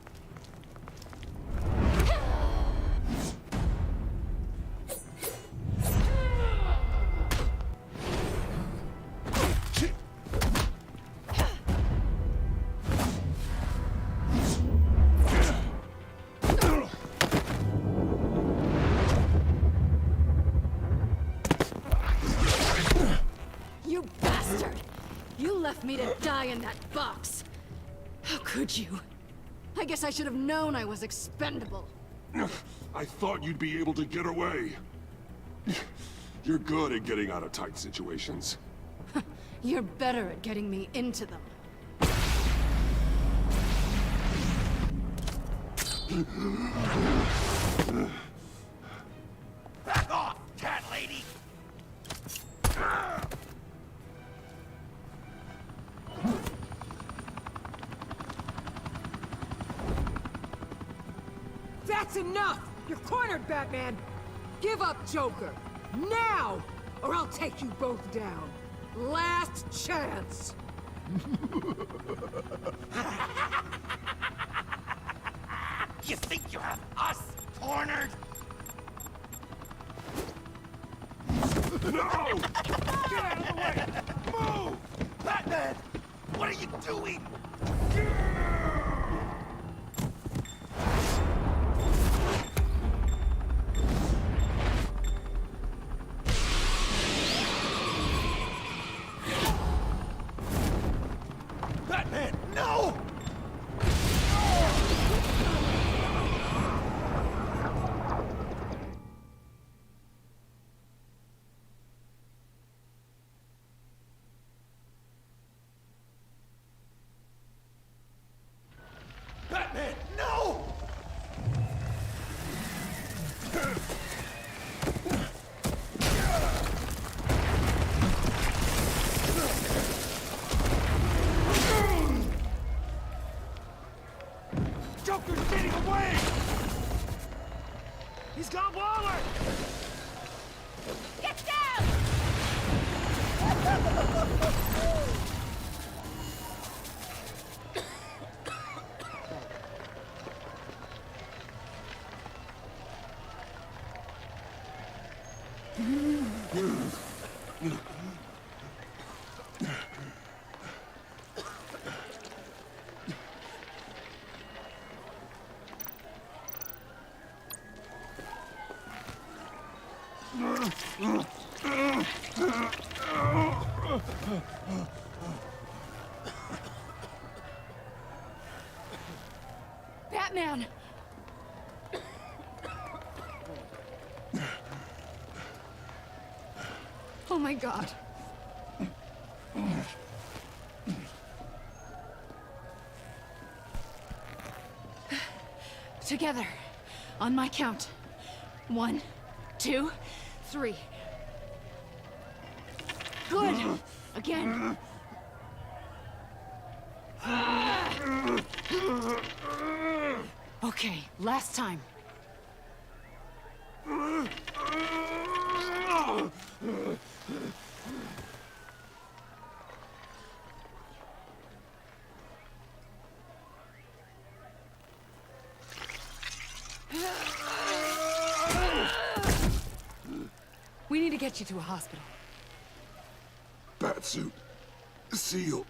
You bastard! You left me to die in that box! How could you? I guess I should have known I was expendable. I thought you'd be able to get away. You're good at getting out of tight situations. You're better at getting me into them. Back off, cat lady! That's enough! You're cornered, Batman! Give up, Joker! Now! Or I'll take you both down. Last chance! You think you have us cornered? No! Get out of the way! Move! Batman! What are you doing? Batman, no! Batman, no! Joker's getting away! He's got Waller! Get down! Batman! Oh my God. Together, on my count. 1, 2, 3. Good. Again. Okay, last time. We need to get you to a hospital. Batsuit. Seal.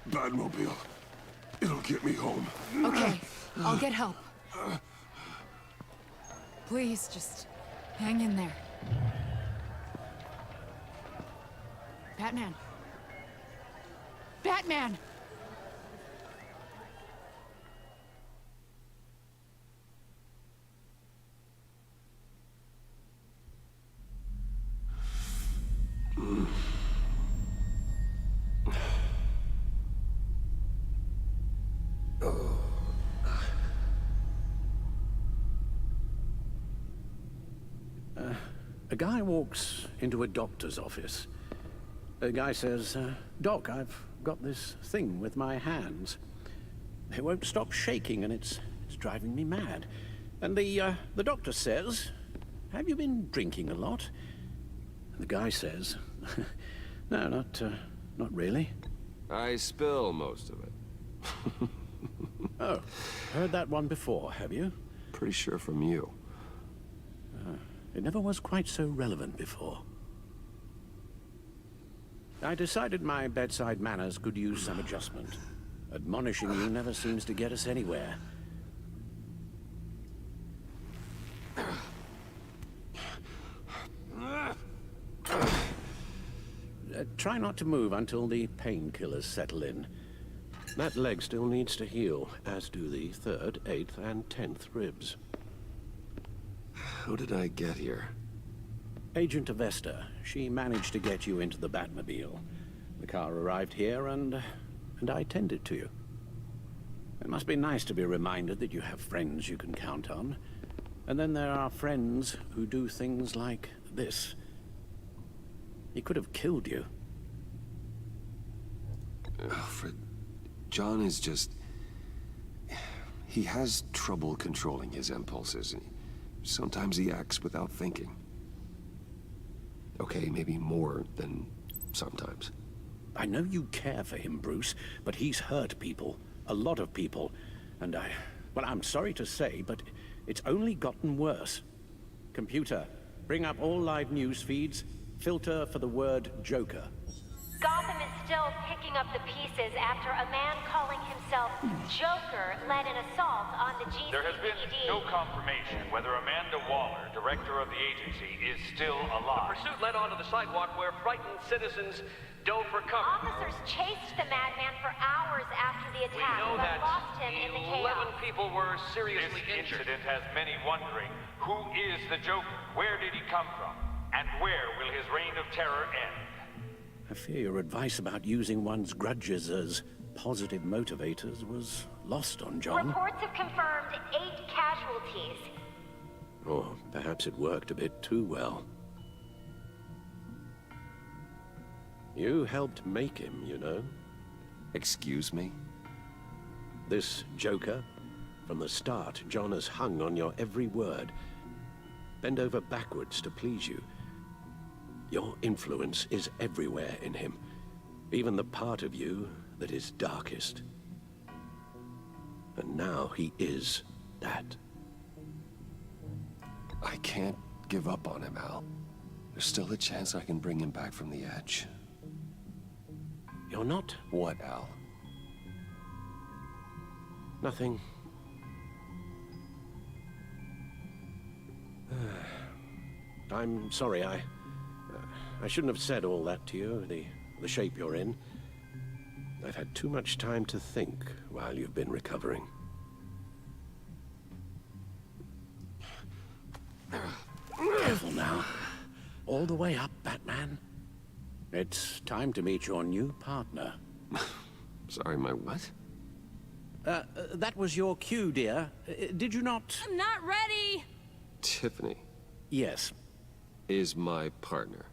Batmobile. It'll get me home. Okay, I'll get help. Please, just hang in there. Batman. Batman! A guy walks into a doctor's office. The guy says, Doc, I've got this thing with my hands. They won't stop shaking and it's driving me mad. And the doctor says, have you been drinking a lot? And the guy says, no, not really. I spill most of it. Oh, heard that one before, have you? Pretty sure from you. It never was quite so relevant before. I decided my bedside manners could use some adjustment. Admonishing you never seems to get us anywhere. Try not to move until the painkillers settle in. That leg still needs to heal, as do the 3rd, 8th, and 10th ribs. How did I get here? Agent Avesta. She managed to get you into the Batmobile. The car arrived here, and I tended to you. It must be nice to be reminded that you have friends you can count on. And then there are friends who do things like this. He could have killed you. Alfred, John is just... He has trouble controlling his impulses. Sometimes he acts without thinking. Okay, maybe more than sometimes. I know you care for him, Bruce, but he's hurt people. A lot of people. And well, I'm sorry to say, but it's only gotten worse. Computer, bring up all live news feeds. Filter for the word Joker. Gotham is still picking up the pieces after a man calling himself Joker led an assault on the GCPD. There has been no confirmation whether Amanda Waller, director of the agency, is still alive. The pursuit led onto the sidewalk where frightened citizens dove for cover. Officers chased the madman for hours after the attack, We know but that lost him in the chaos. 11 people were seriously This injured. incident has many wondering, who is the Joker? Where did he come from? And where will his reign of terror end? I fear your advice about using one's grudges as positive motivators was lost on John. Reports have confirmed 8 casualties. Or perhaps it worked a bit too well. You helped make him, you know. Excuse me? This Joker, from the start, John has hung on your every word. Bend over backwards to please you. Your influence is everywhere in him, even the part of you that is darkest. And now he is that. I can't give up on him, Al. There's still a chance I can bring him back from the edge. You're not? What, Al? Nothing. I'm sorry, I shouldn't have said all that to you, the shape you're in. I've had too much time to think while you've been recovering. Careful now. All the way up, Batman. It's time to meet your new partner. Sorry, my what? That was your cue, dear. Did you not? I'm not ready! Tiffany. Yes. Is my partner.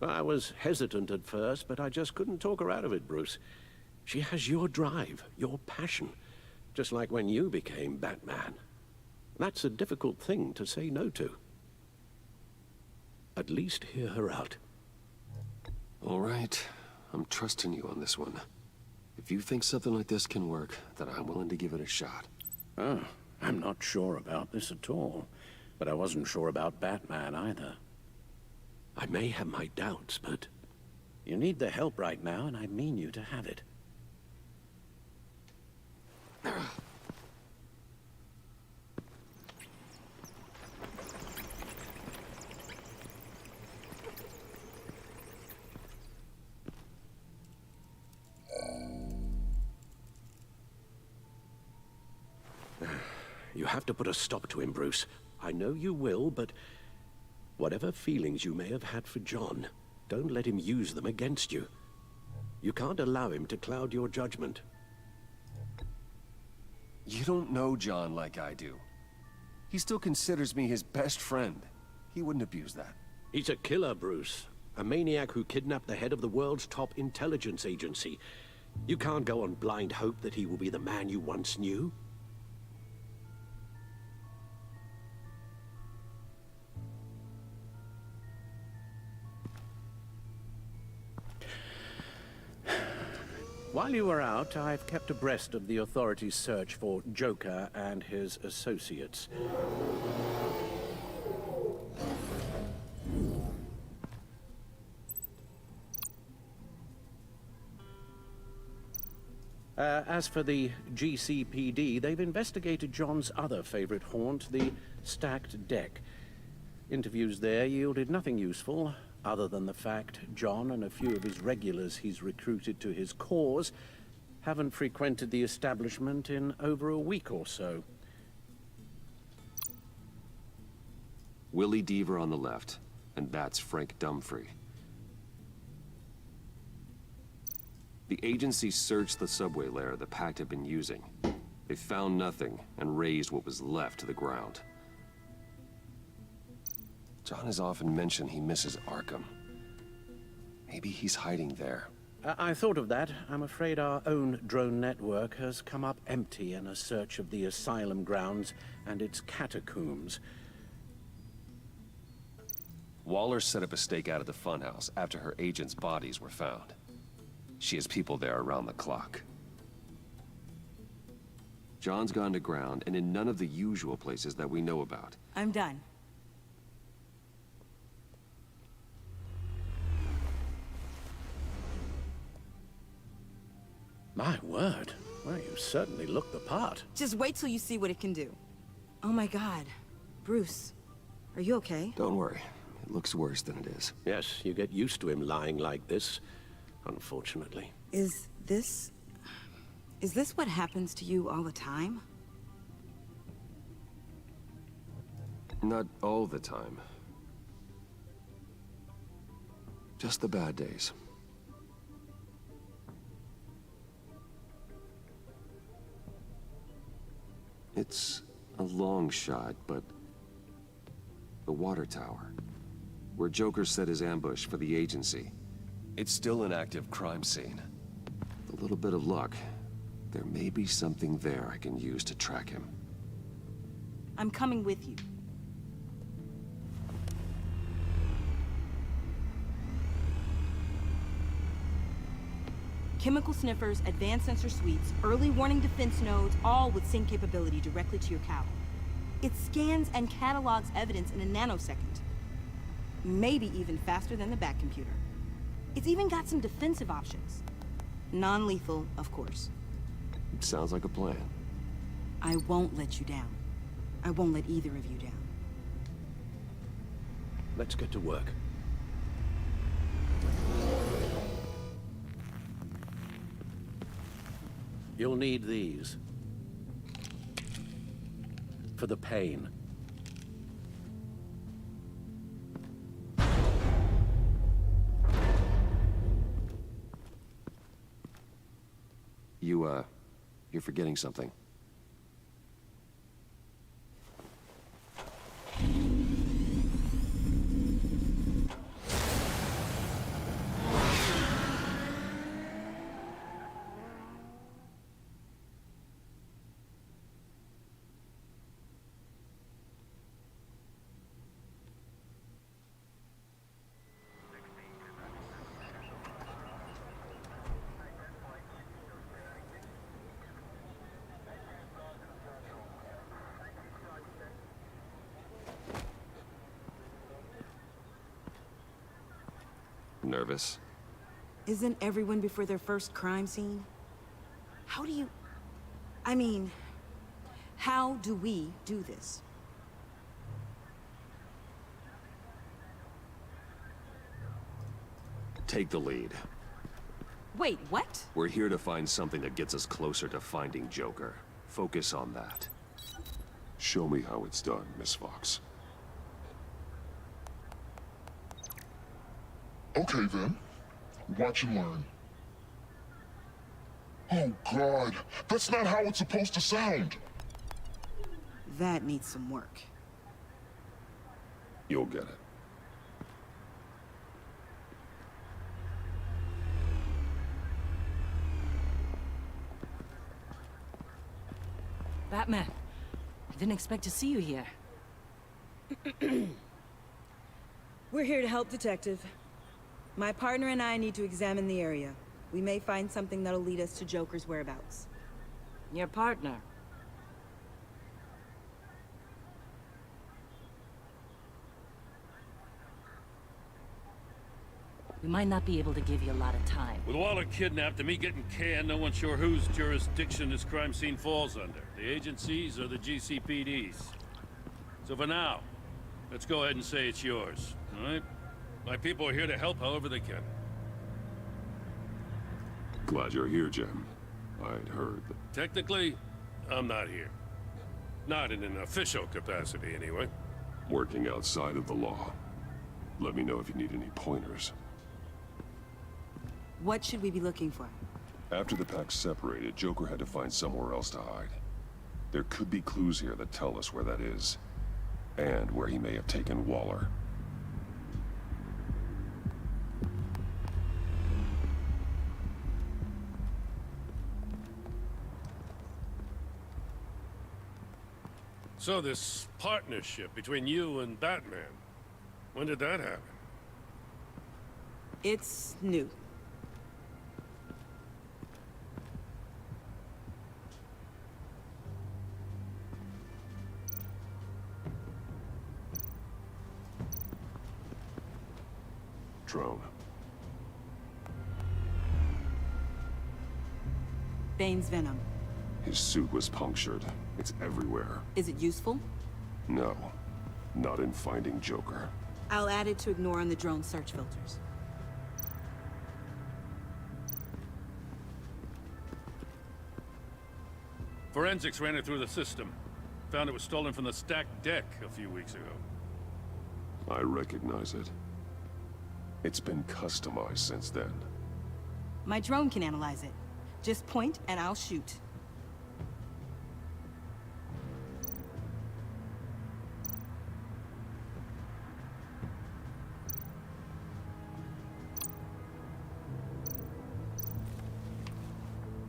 I was hesitant at first, but I just couldn't talk her out of it, Bruce. She has your drive, your passion, just like when you became Batman. That's a difficult thing to say no to. At least hear her out. All right. I'm trusting you on this one. If you think something like this can work, then I'm willing to give it a shot. Oh, I'm not sure about this at all. But I wasn't sure about Batman either. I may have my doubts, but you need the help right now, and I mean you to have it. You have to put a stop to him, Bruce. I know you will, but whatever feelings you may have had for John, don't let him use them against you. You can't allow him to cloud your judgment. You don't know John like I do. He still considers me his best friend. He wouldn't abuse that. He's a killer, Bruce. A maniac who kidnapped the head of the world's top intelligence agency. You can't go on blind hope that he will be the man you once knew. While you were out, I've kept abreast of the authorities' search for Joker and his associates. As for the GCPD, they've investigated John's other favorite haunt, the stacked deck. Interviews there yielded nothing useful, other than the fact John and a few of his regulars he's recruited to his cause haven't frequented the establishment in over a week or so. Willie Deaver on the left, and that's Frank Dumfrey. The agency searched the subway layer the Pact had been using. They found nothing and razed what was left to the ground. John has often mentioned he misses Arkham. Maybe he's hiding there. I thought of that. I'm afraid our own drone network has come up empty in a search of the asylum grounds and its catacombs. Waller set up a stakeout at the funhouse after her agents' bodies were found. She has people there around the clock. John's gone to ground and in none of the usual places that we know about. I'm done. My word. Well, you certainly look the part. Just wait till you see what it can do. Oh my God. Bruce, are you okay? Don't worry. It looks worse than it is. Yes, you get used to him lying like this, unfortunately. Is this what happens to you all the time? Not all the time. Just the bad days. It's a long shot, but the water tower, where Joker set his ambush for the agency, it's still an active crime scene. With a little bit of luck, there may be something there I can use to track him. I'm coming with you. Chemical sniffers, advanced sensor suites, early warning defense nodes, all with sync capability directly to your cowl. It scans and catalogs evidence in a nanosecond. Maybe even faster than the back computer. It's even got some defensive options. Non-lethal, of course. Sounds like a plan. I won't let you down. I won't let either of you down. Let's get to work. You'll need these. For the pain. You're forgetting something. Nervous? Isn't everyone before their first crime scene? How do you... I mean, how do we do this? Take the lead. Wait, what? We're here to find something that gets us closer to finding Joker. Focus on that. Show me how it's done, Miss Fox. Okay, then. Watch and learn. Oh, God. That's not how it's supposed to sound. That needs some work. You'll get it. Batman, I didn't expect to see you here. We're here to help, Detective. My partner and I need to examine the area. We may find something that'll lead us to Joker's whereabouts. Your partner? We might not be able to give you a lot of time. With Waller kidnapped and me getting canned, no one's sure whose jurisdiction this crime scene falls under. The agencies or the GCPD's. So for now, let's go ahead and say it's yours, all right? My people are here to help however they can. Glad you're here, Jim. I'd heard that... Technically, I'm not here. Not in an official capacity, anyway. Working outside of the law. Let me know if you need any pointers. What should we be looking for? After the pack separated, Joker had to find somewhere else to hide. There could be clues here that tell us where that is. And where he may have taken Waller. So this partnership between you and Batman, when did that happen? It's new. Drone. Bane's venom. His suit was punctured. It's everywhere. Is it useful? No. Not in finding Joker. I'll add it to ignore on the drone search filters. Forensics ran it through the system. Found it was stolen from the stacked deck a few weeks ago. I recognize it. It's been customized since then. My drone can analyze it. Just point and I'll shoot.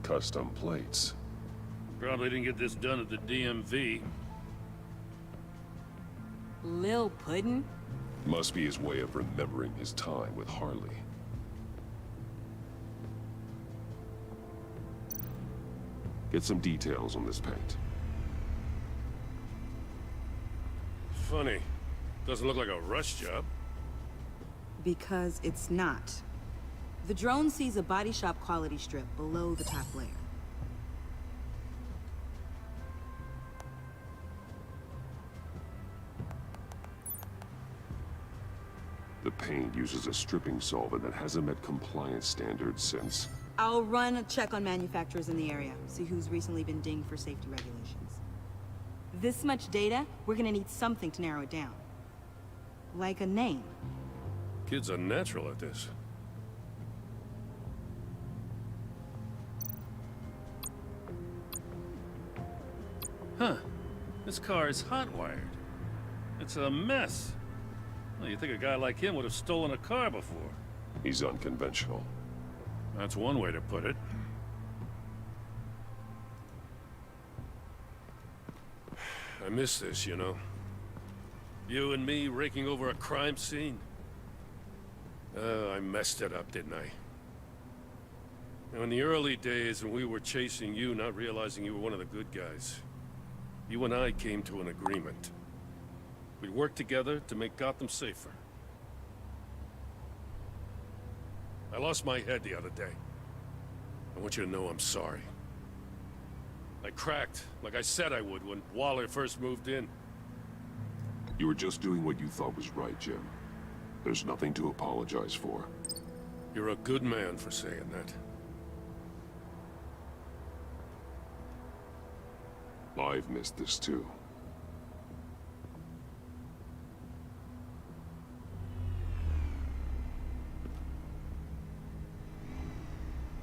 Custom plates. Probably didn't get this done at the DMV. Lil Puddin'? Must be his way of remembering his time with Harley. Get some details on this paint. Funny. Doesn't look like a rush job. Because it's not. The drone sees a body shop quality strip below the top layer. The paint uses a stripping solvent that hasn't met compliance standards since... I'll run a check on manufacturers in the area, see who's recently been dinged for safety regulations. This much data, we're gonna need something to narrow it down. Like a name. Kid's a natural at this. Huh. This car is hot-wired. It's a mess. Well, you'd think a guy like him would have stolen a car before. He's unconventional. That's one way to put it. I miss this, you know. You and me raking over a crime scene. I messed it up, didn't I? Now, in the early days when we were chasing you, not realizing you were one of the good guys, you and I came to an agreement. We worked together to make Gotham safer. I lost my head the other day. I want you to know I'm sorry. I cracked, like I said I would when Waller first moved in. You were just doing what you thought was right, Jim. There's nothing to apologize for. You're a good man for saying that. I've missed this too.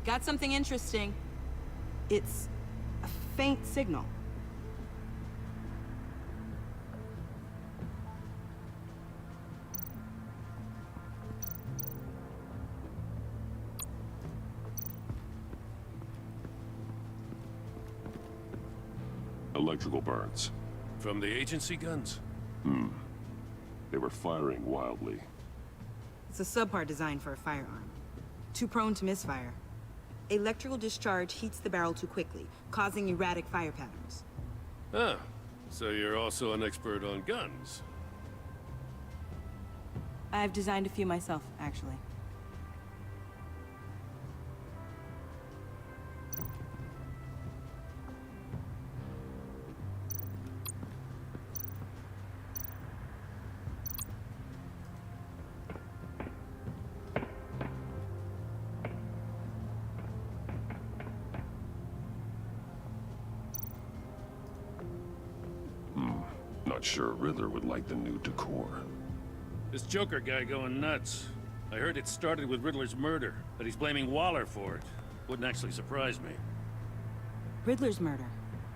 Got something interesting. It's a faint signal. Electrical burns. From the agency guns? They were firing wildly. It's a subpart designed for a firearm. Too prone to misfire. Electrical discharge heats the barrel too quickly, causing erratic fire patterns. Ah, so you're also an expert on guns. I've designed a few myself, actually. Not sure Riddler would like the new decor. This Joker guy going nuts. I heard it started with Riddler's murder, but he's blaming Waller for it. Wouldn't actually surprise me. Riddler's murder?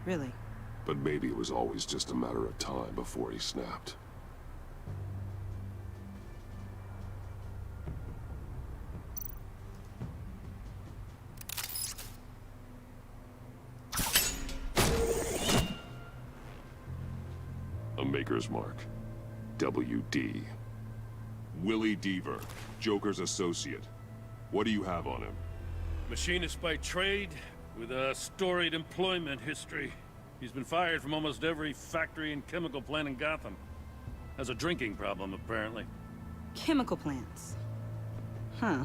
Really? But maybe it was always just a matter of time before he snapped. A maker's mark. WD. Willie Deaver, Joker's associate. What do you have on him? Machinist by trade, with a storied employment history. He's been fired from almost every factory and chemical plant in Gotham. Has a drinking problem, apparently. Chemical plants. Huh.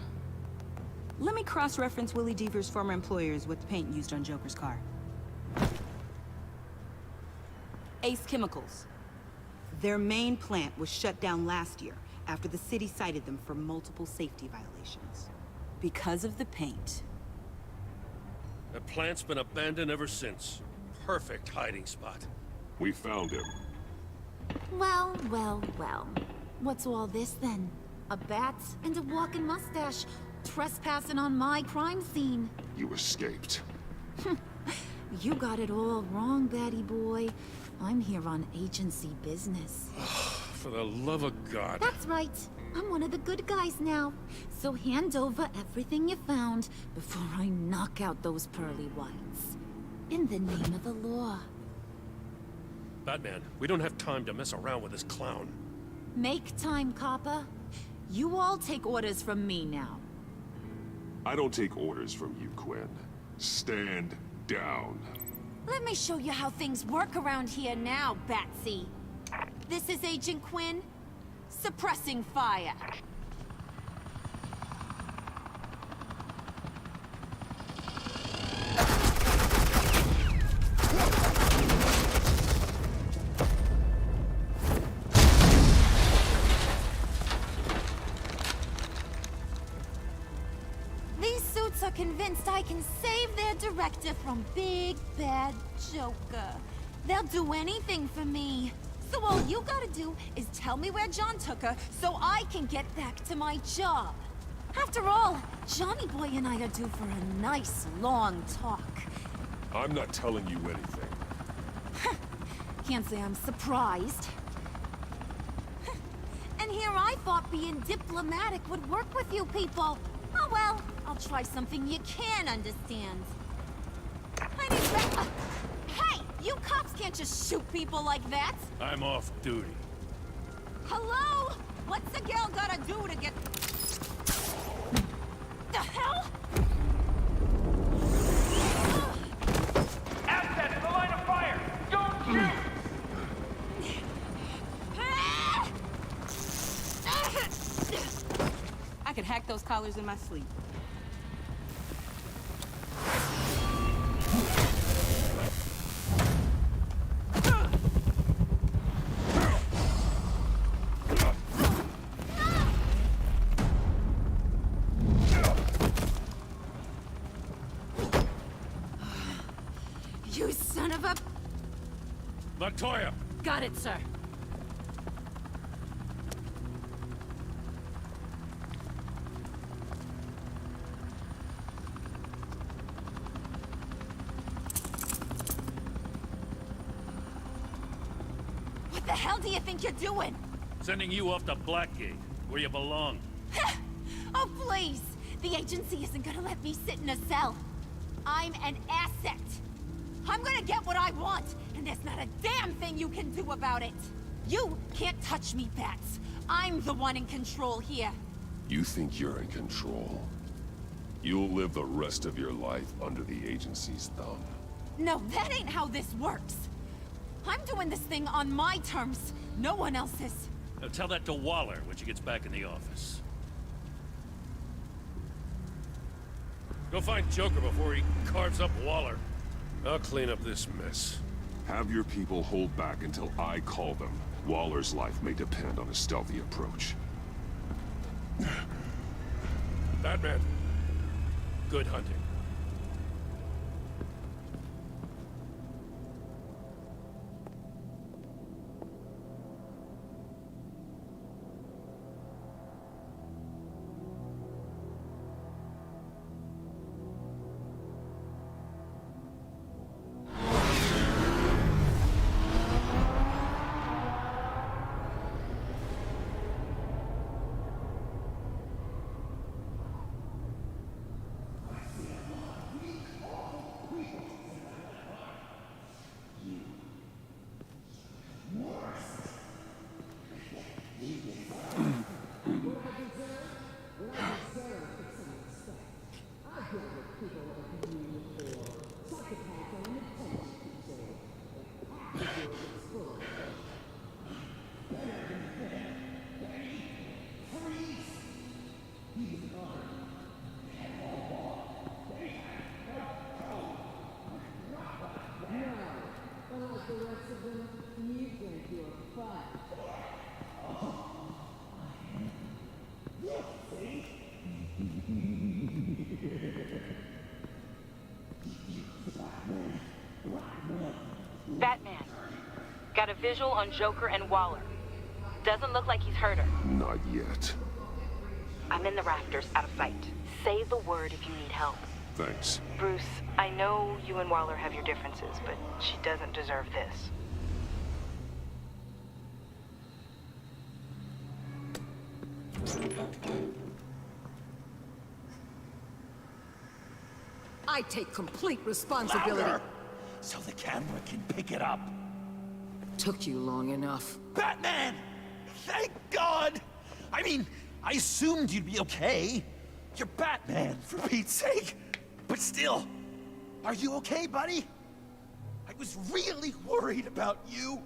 Let me cross-reference Willie Deaver's former employers with the paint used on Joker's car. Ace Chemicals. Their main plant was shut down last year after the city cited them for multiple safety violations. Because of the paint. The plant's been abandoned ever since. Perfect hiding spot. We found him. Well, well, well. What's all this then? A bat and a walking mustache, trespassing on my crime scene. You escaped. You got it all wrong, Batty boy. I'm here on agency business. For the love of God. That's right. I'm one of the good guys now. So hand over everything you found before I knock out those pearly whites. In the name of the law. Batman, we don't have time to mess around with this clown. Make time, copper. You all take orders from me now. I don't take orders from you, Quinn. Stand down. Let me show you how things work around here now, Batsy. This is Agent Quinn. Suppressing fire. These suits are convinced I can save their director from Big Bad Joker. They'll do anything for me. So all you gotta do is tell me where John took her so I can get back to my job. After all, Johnny Boy and I are due for a nice long talk. I'm not telling you anything. Can't say I'm surprised. And here I thought being diplomatic would work with you people. Oh well, I'll try something you can understand. I need Hey! You cops can't just shoot people like that! I'm off duty. Hello? What's the girl gotta do to get... The hell? Assets, the line of fire! Don't shoot! I could hack those collars in my sleep. You son of a... Montoya! Got it, sir. What the hell do you think you're doing? Sending you off to Blackgate, where you belong. Oh, please! The agency isn't gonna let me sit in a cell. I'm an asset. I'm gonna get what I want, and there's not a damn thing you can do about it. You can't touch me, Bats. I'm the one in control here. You think you're in control? You'll live the rest of your life under the agency's thumb. No, that ain't how this works. I'm doing this thing on my terms, no one else's. Now tell that to Waller when she gets back in the office. Go find Joker before he carves up Waller. I'll clean up this mess. Have your people hold back until I call them. Waller's life may depend on a stealthy approach. Batman, good hunting. Got a visual on Joker and Waller. Doesn't look like he's hurt her. Not yet. I'm in the rafters, out of sight. Say the word if you need help. Thanks. Bruce, I know you and Waller have your differences, but she doesn't deserve this. I take complete responsibility. Louder, so the camera can pick it up. Took you long enough. Batman! Thank God! I mean, I assumed you'd be okay. You're Batman, for Pete's sake. But still, are you okay, buddy? I was really worried about you.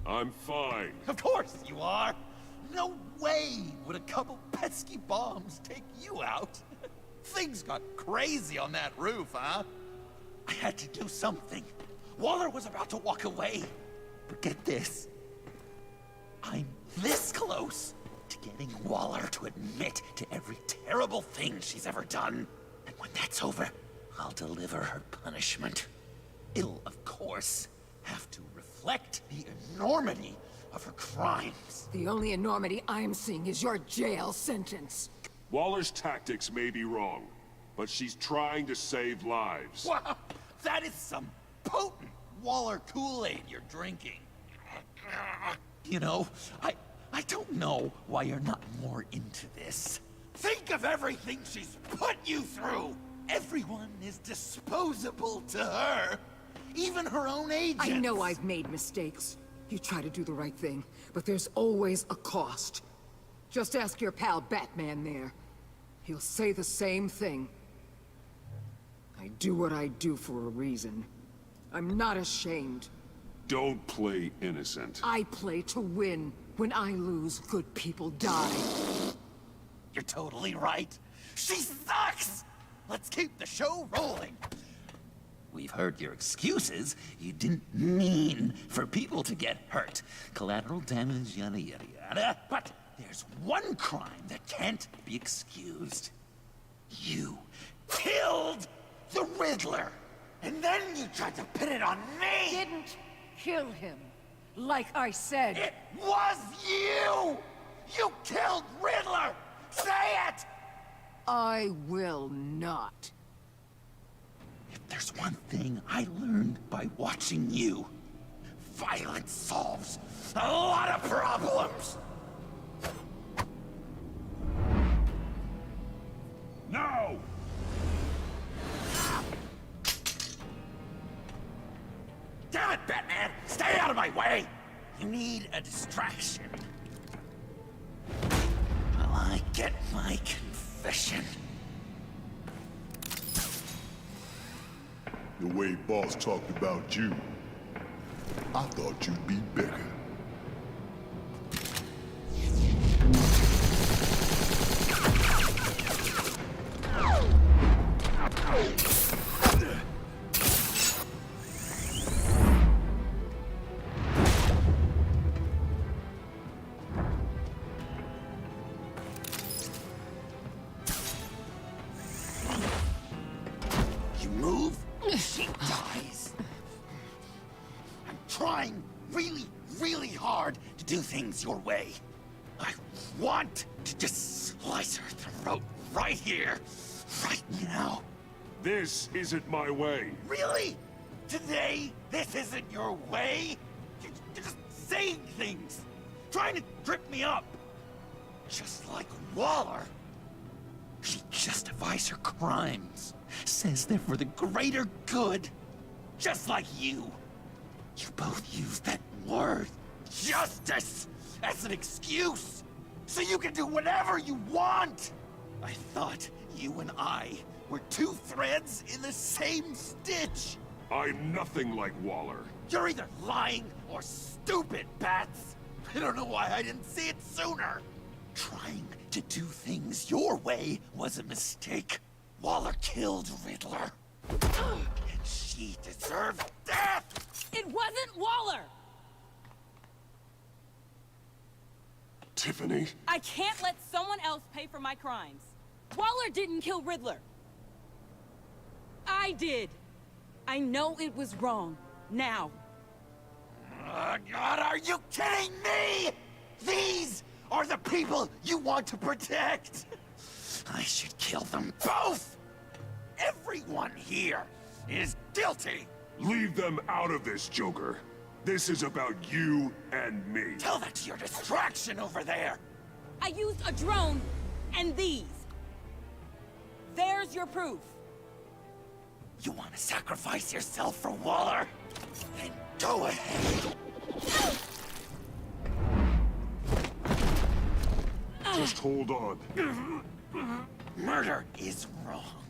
I'm fine. Of course you are. No way would a couple pesky bombs take you out. Things got crazy on that roof, huh? I had to do something. Waller was about to walk away. But get this. I'm this close to getting Waller to admit to every terrible thing she's ever done. And when that's over, I'll deliver her punishment. It'll, of course, have to reflect the enormity of her crimes. The only enormity I'm seeing is your jail sentence. Waller's tactics may be wrong, but she's trying to save lives. Wow, that is some potent Waller Kool-Aid you're drinking. You know, I don't know why you're not more into this. Think of everything she's put you through! Everyone is disposable to her. Even her own agents. I know I've made mistakes. You try to do the right thing, but there's always a cost. Just ask your pal Batman there. He'll say the same thing. I do what I do for a reason. I'm not ashamed. Don't play innocent. I play to win. When I lose, good people die. You're totally right. She sucks! Let's keep the show rolling. We've heard your excuses. You didn't mean for people to get hurt. Collateral damage, yada yada yada. But there's one crime that can't be excused. You killed the Riddler! And then you tried to pin it on me! Didn't kill him. Like I said. It was you! You killed Riddler! Say it! I will not. If there's one thing I learned by watching you, violence solves a lot of problems! No! Damn it, Batman! Stay out of my way! You need a distraction. While I get my confession. The way Boss talked about you, I thought you'd be bigger. You move, she dies. I'm trying really, really hard to do things your way. I want to just slice her throat right here, right now. This isn't my way. Really? Today, this isn't your way? You're just saying things, trying to trip me up. Just like Waller. She justifies her crimes, says they're for the greater good. Just like you. You both use that word, justice, as an excuse, so you can do whatever you want. I thought you and I were two threads in the same stitch. I'm nothing like Waller. You're either lying or stupid, Bats. I don't know why I didn't see it sooner. Trying to do things your way was a mistake. Waller killed Riddler. And she deserved death! It wasn't Waller! Tiffany? I can't let someone else pay for my crimes. Waller didn't kill Riddler. I did. I know it was wrong. Now. Are you kidding me? These are the people you want to protect. I should kill them both. Everyone here is guilty. Leave them out of this, Joker. This is about you and me. Tell that to your distraction over there. I used a drone and these. There's your proof. You want to sacrifice yourself for Waller? Then go ahead. Just hold on. Murder is wrong.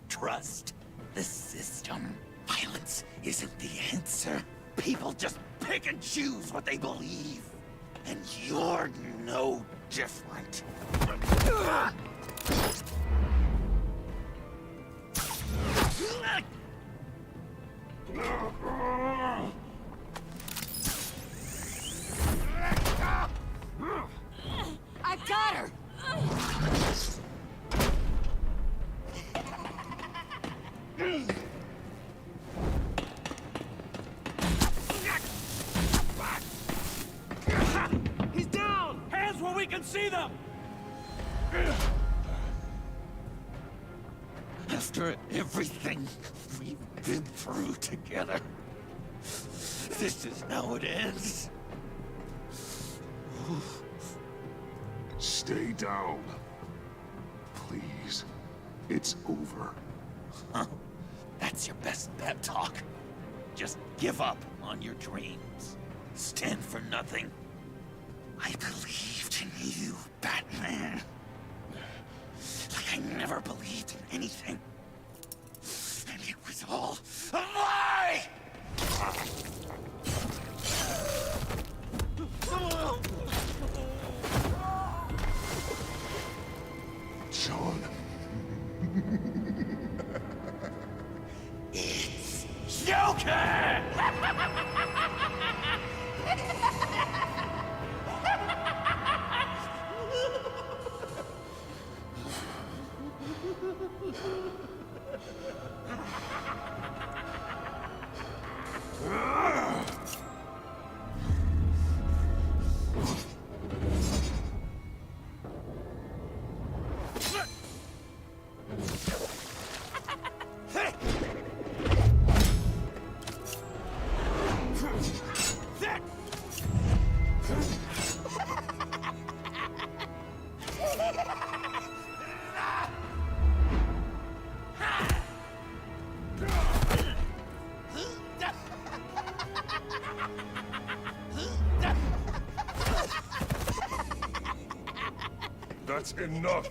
Trust the system. Violence isn't the answer. People just pick and choose what they believe. And you're no different. I've got her! He's down! Hands where we can see them! After everything we've been through together, this is how it ends. Stay down. Please. It's over. Huh? That's your best pep talk. Just give up on your dreams. Stand for nothing. I believed in you, Batman. Like I never believed in anything. And it was all a lie! Sean. It's Joker! That's enough.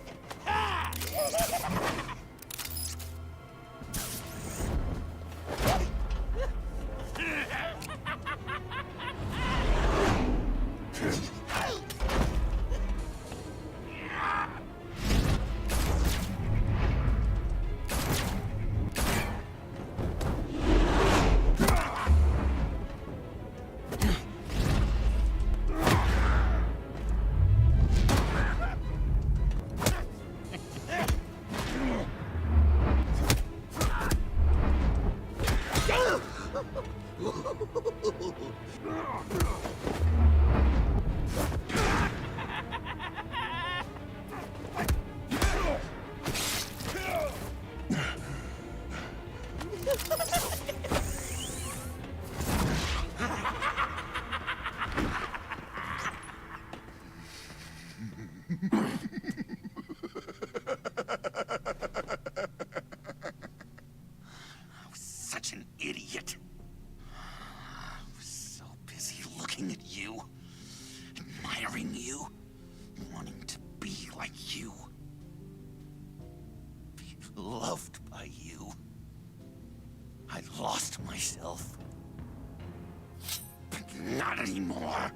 Such an idiot. I was so busy looking at you, admiring you, wanting to be like you, be loved by you. I lost myself, but not anymore.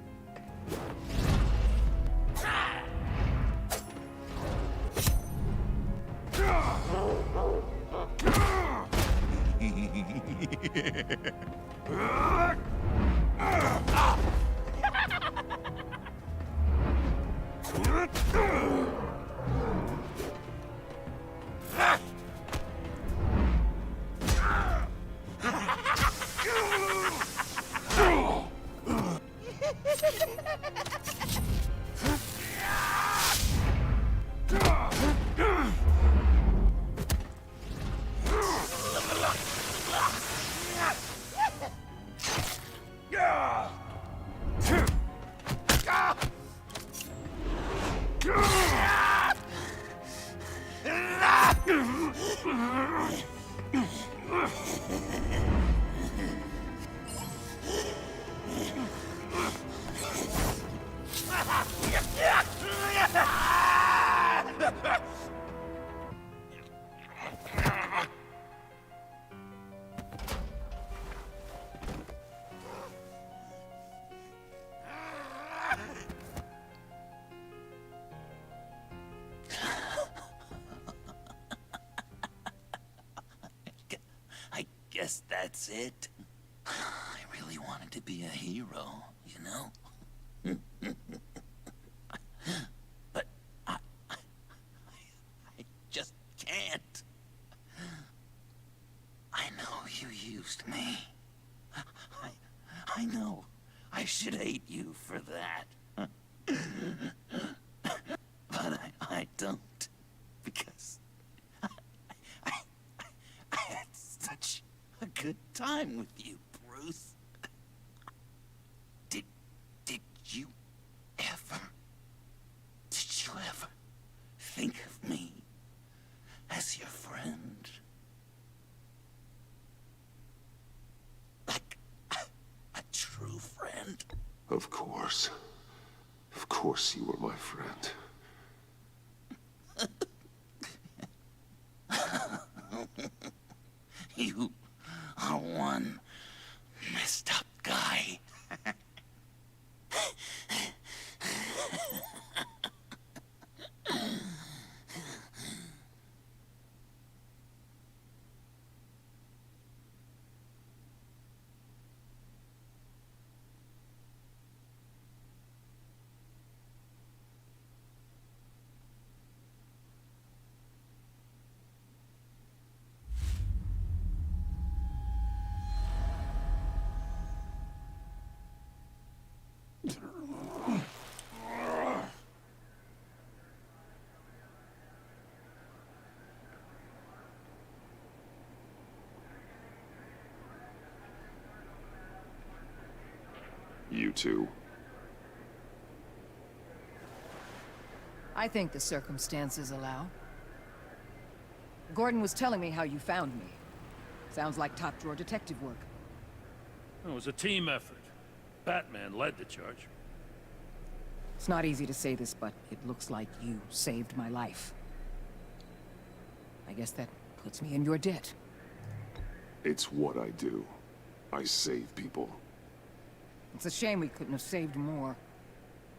that's it. I really wanted to be a hero, you know? But I just can't. I know you used me. I know. I should hate you for that. But I don't. Because I had such a good time with you, Bruce. Did you ever think of me as your friend? Like a true friend? Of course. Of course you were my friend. You are one messed up guy. You two. I think the circumstances allow. Gordon was telling me how you found me. Sounds like top-drawer detective work. It was a team effort. Batman led the charge. It's not easy to say this, but it looks like you saved my life. I guess that puts me in your debt. It's what I do. I save people. It's a shame we couldn't have saved more.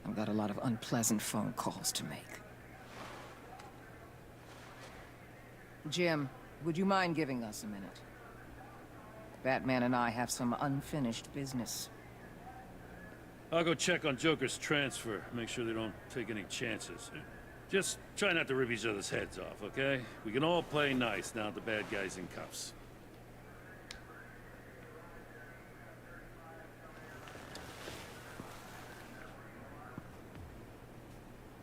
I've got a lot of unpleasant phone calls to make. Jim, would you mind giving us a minute? Batman and I have some unfinished business. I'll go check on Joker's transfer, make sure they don't take any chances. Just try not to rip each other's heads off, okay? We can all play nice now that the bad guy's in cuffs.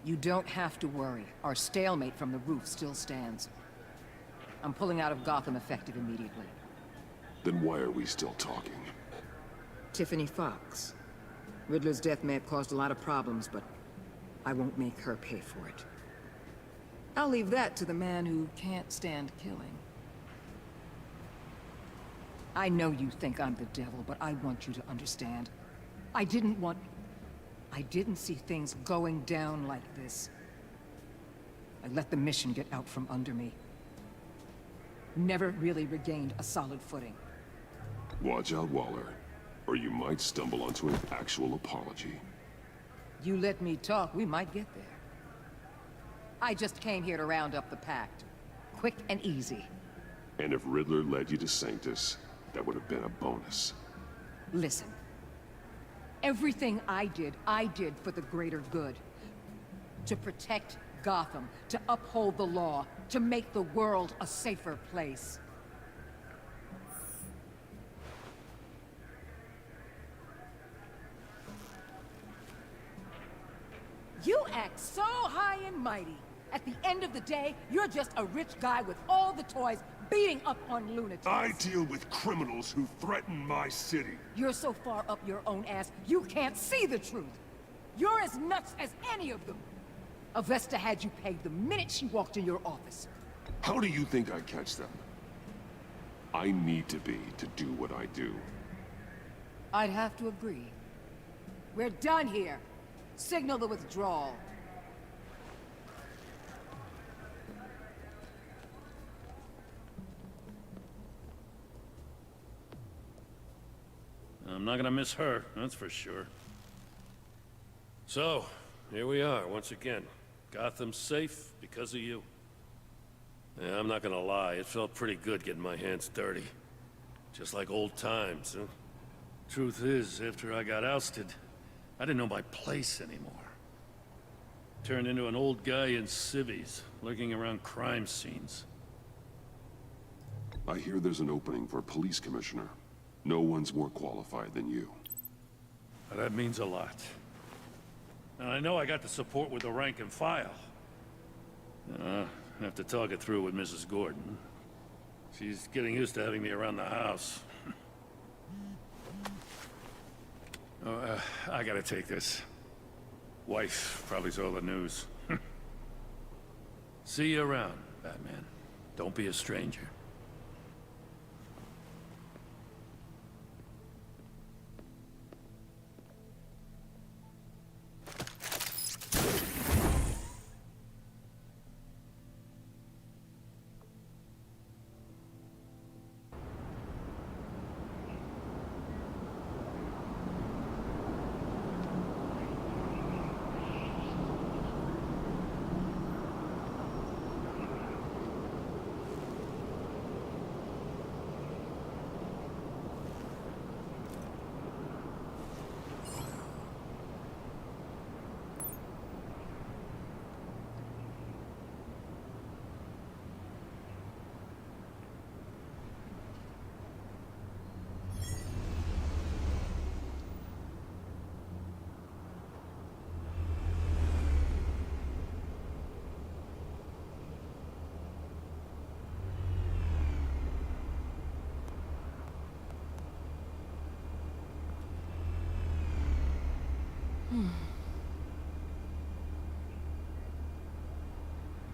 You don't have to worry. Our stalemate from the roof still stands. I'm pulling out of Gotham effective immediately. Then why are we still talking? Tiffany Fox. Riddler's death may have caused a lot of problems, but I won't make her pay for it. I'll leave that to the man who can't stand killing. I know you think I'm the devil, but I want you to understand. I didn't see things going down like this. I let the mission get out from under me. Never really regained a solid footing. Watch out, Waller, or you might stumble onto an actual apology. You let me talk, we might get there. I just came here to round up the pact. Quick and easy. And if Riddler led you to Sanctus, that would have been a bonus. Listen. Everything I did for the greater good. To protect Gotham, to uphold the law, to make the world a safer place. You act so high and mighty. At the end of the day, you're just a rich guy with all the toys beating up on lunatics. I deal with criminals who threaten my city. You're so far up your own ass, you can't see the truth. You're as nuts as any of them. Avesta had you pegged the minute she walked in your office. How do you think I catch them? I need to be to do what I do. I'd have to agree. We're done here. Signal the withdrawal. I'm not gonna miss her, that's for sure. So, here we are, once again. Gotham's safe because of you. Yeah, I'm not gonna lie, it felt pretty good getting my hands dirty. Just like old times, huh? Truth is, after I got ousted, I didn't know my place anymore. Turned into an old guy in civvies, lurking around crime scenes. I hear there's an opening for police commissioner. No one's more qualified than you. That means a lot. And I know I got the support with the rank and file. I have to talk it through with Mrs. Gordon. She's getting used to having me around the house. I gotta take this. Wife probably saw the news. See you around, Batman. Don't be a stranger.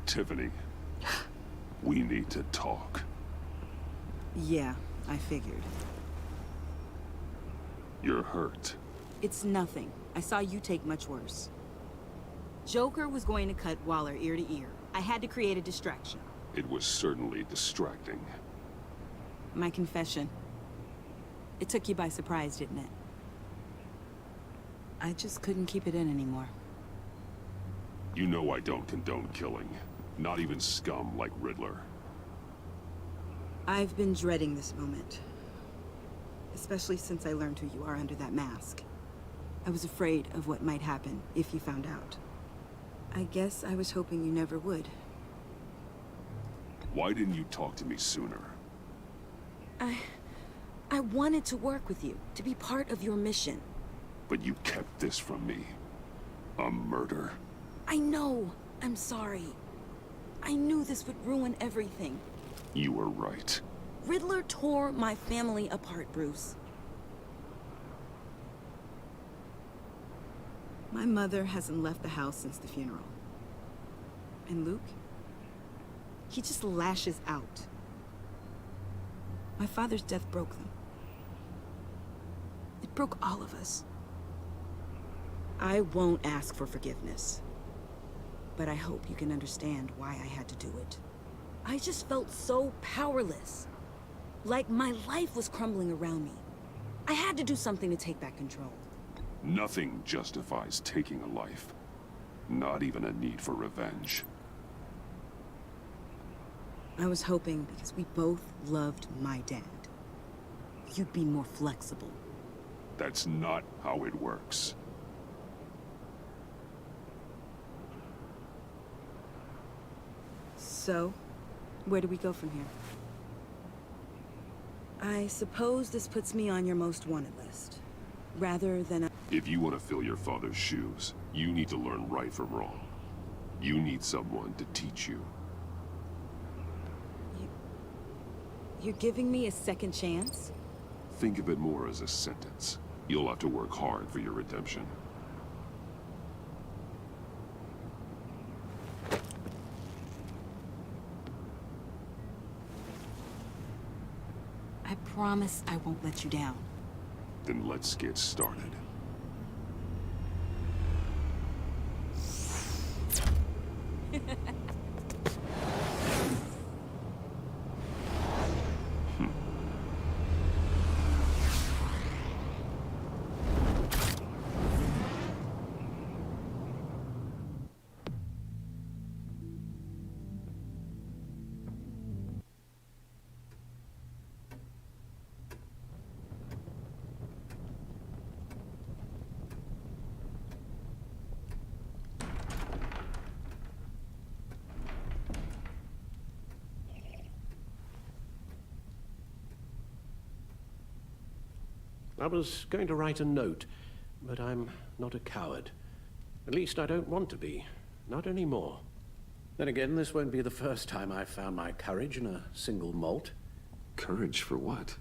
Tiffany, we need to talk. Yeah, I figured. You're hurt. It's nothing. I saw you take much worse. Joker was going to cut Waller ear to ear. I had to create a distraction. It was certainly distracting. My confession. It took you by surprise, didn't it? I just couldn't keep it in anymore. You know I don't condone killing. Not even scum like Riddler. I've been dreading this moment. Especially since I learned who you are under that mask. I was afraid of what might happen if you found out. I guess I was hoping you never would. Why didn't you talk to me sooner? I wanted to work with you, to be part of your mission. But you kept this from me. A murder. I know. I'm sorry. I knew this would ruin everything. You were right. Riddler tore my family apart, Bruce. My mother hasn't left the house since the funeral. And Luke? He just lashes out. My father's death broke them. It broke all of us. I won't ask for forgiveness. But I hope you can understand why I had to do it. I just felt so powerless. Like my life was crumbling around me. I had to do something to take back control. Nothing justifies taking a life. Not even a need for revenge. I was hoping because we both loved my dad. You'd be more flexible. That's not how it works. So, where do we go from here? I suppose this puts me on your most wanted list. Rather than If you want to fill your father's shoes, you need to learn right from wrong. You need someone to teach you. You're giving me a second chance? Think of it more as a sentence. You'll have to work hard for your redemption. I promise I won't let you down. Then let's get started. I was going to write a note, but I'm not a coward. At least I don't want to be. Not anymore. Then again, this won't be the first time I've found my courage in a single malt. Courage for what?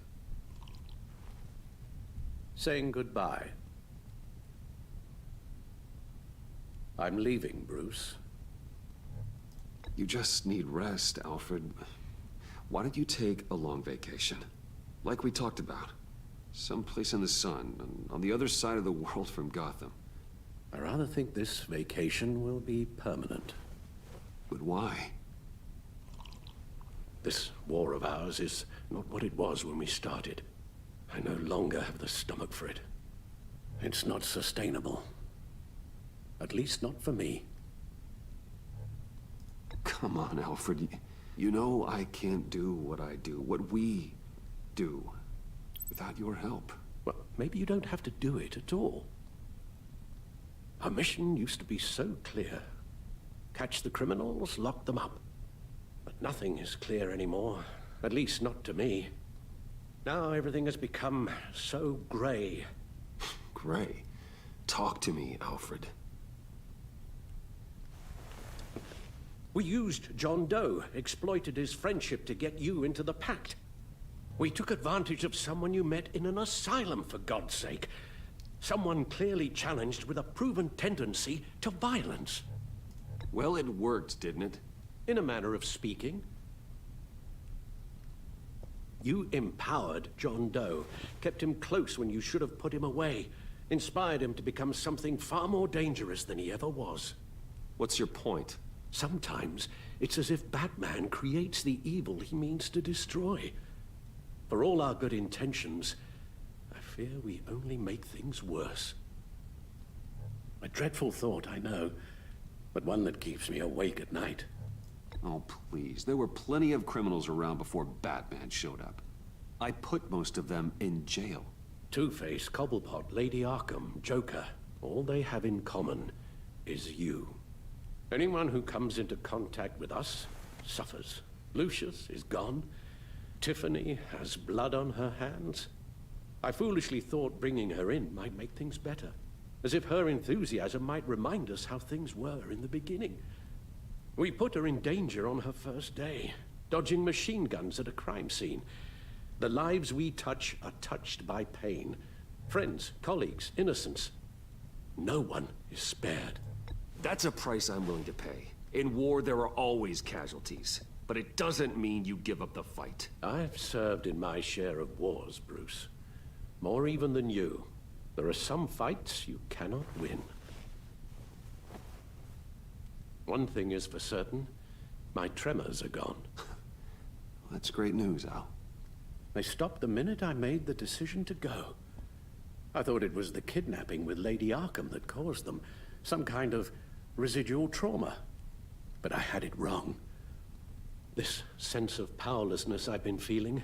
Saying goodbye. I'm leaving, Bruce. You just need rest, Alfred. Why don't you take a long vacation? Like we talked about. Someplace in the sun, on the other side of the world from Gotham. I rather think this vacation will be permanent. But why? This war of ours is not what it was when we started. I no longer have the stomach for it. It's not sustainable. At least not for me. Come on, Alfred. You know I can't do what I do, what we do, without your help. Well, maybe you don't have to do it at all. Our mission used to be so clear. Catch the criminals, lock them up. But nothing is clear anymore, at least not to me. Now everything has become so gray. Gray? Talk to me, Alfred. We used John Doe, exploited his friendship to get you into the pact. We took advantage of someone you met in an asylum, for God's sake. Someone clearly challenged with a proven tendency to violence. Well, it worked, didn't it? In a manner of speaking. You empowered John Doe, kept him close when you should have put him away, inspired him to become something far more dangerous than he ever was. What's your point? Sometimes it's as if Batman creates the evil he means to destroy. For all our good intentions, I fear we only make things worse. A dreadful thought, I know, but one that keeps me awake at night. Oh, please. There were plenty of criminals around before Batman showed up. I put most of them in jail. Two-Face, Cobblepot, Lady Arkham, Joker, all they have in common is you. Anyone who comes into contact with us suffers. Lucius is gone. Tiffany has blood on her hands. I foolishly thought bringing her in might make things better, as if her enthusiasm might remind us how things were in the beginning. We put her in danger on her first day, dodging machine guns at a crime scene. The lives we touch are touched by pain. Friends, colleagues, innocents. No one is spared. That's a price I'm willing to pay. In war, there are always casualties. But it doesn't mean you give up the fight. I've served in my share of wars, Bruce. More even than you. There are some fights you cannot win. One thing is for certain, my tremors are gone. That's great news, Al. They stopped the minute I made the decision to go. I thought it was the kidnapping with Lady Arkham that caused them. Some kind of residual trauma. But I had it wrong. This sense of powerlessness I've been feeling,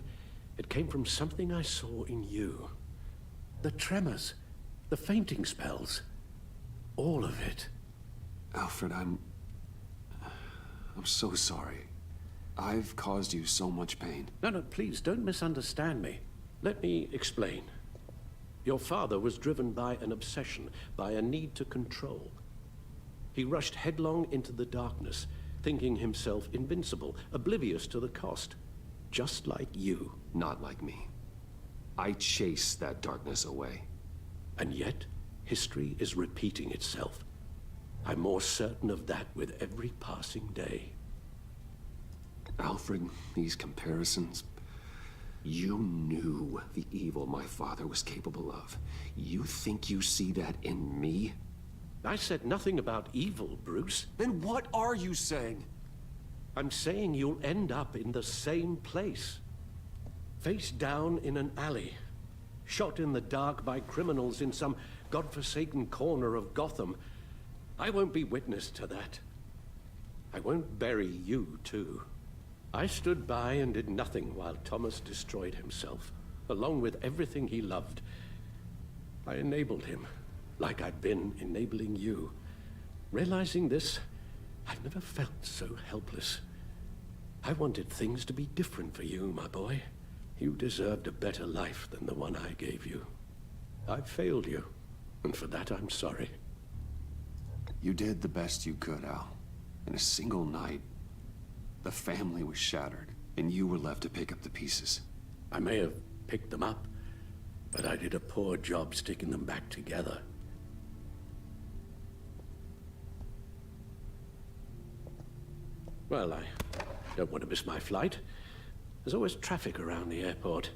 it came from something I saw in you. The tremors, the fainting spells, all of it. Alfred, I'm so sorry. I've caused you so much pain. No, please, don't misunderstand me. Let me explain. Your father was driven by an obsession, by a need to control. He rushed headlong into the darkness, thinking himself invincible, oblivious to the cost. Just like you. Not like me. I chased that darkness away. And yet, history is repeating itself. I'm more certain of that with every passing day. Alfred, these comparisons... You knew the evil my father was capable of. You think you see that in me? I said nothing about evil, Bruce. Then what are you saying? I'm saying you'll end up in the same place. Face down in an alley. Shot in the dark by criminals in some godforsaken corner of Gotham. I won't be witness to that. I won't bury you, too. I stood by and did nothing while Thomas destroyed himself, along with everything he loved. I enabled him, like I'd been enabling you. Realizing this, I've never felt so helpless. I wanted things to be different for you, my boy. You deserved a better life than the one I gave you. I've failed you, and for that I'm sorry. You did the best you could, Al. In a single night, the family was shattered, and you were left to pick up the pieces. I may have picked them up, but I did a poor job sticking them back together. Well, I don't want to miss my flight. There's always traffic around the airport.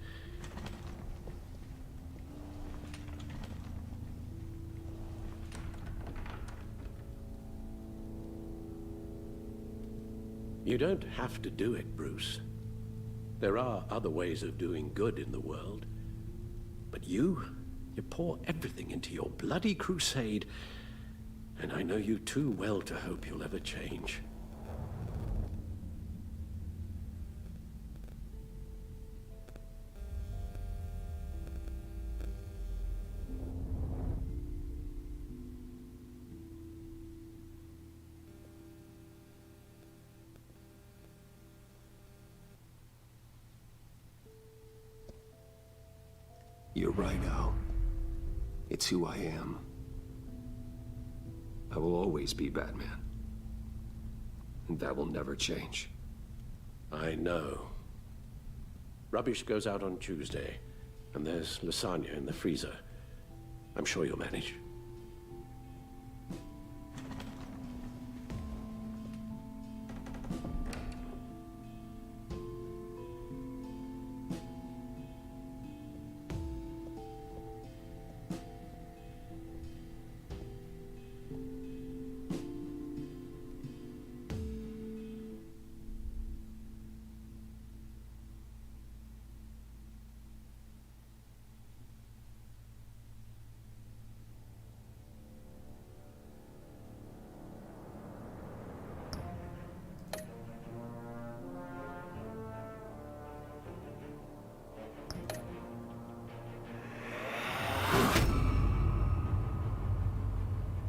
You don't have to do it, Bruce. There are other ways of doing good in the world. But you pour everything into your bloody crusade, and I know you too well to hope you'll ever change. You're right, Al. It's who I am. I will always be Batman. And that will never change. I know. Rubbish goes out on Tuesday, and there's lasagna in the freezer. I'm sure you'll manage.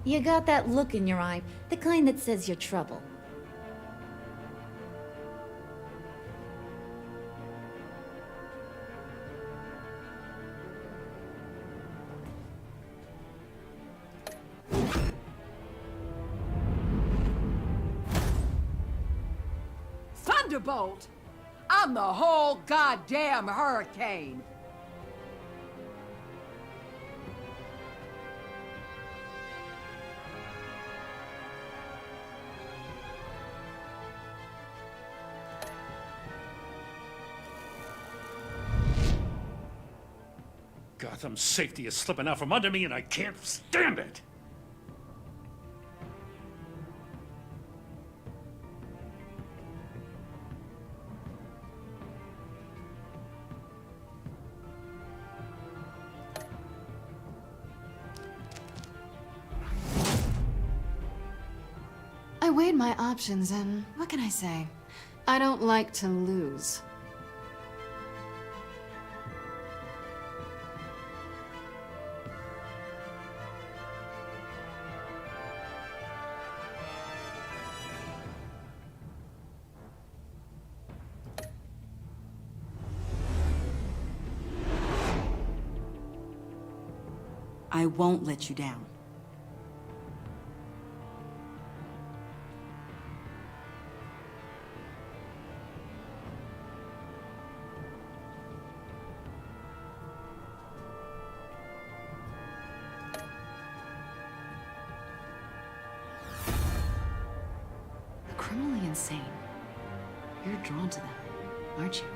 You got that look in your eye, the kind that says you're trouble. Thunderbolt! I'm the whole goddamn hurricane! Gotham's safety is slipping out from under me, and I can't stand it! I weighed my options, and what can I say? I don't like to lose. I won't let you down. Criminally insane. You're drawn to them, aren't you?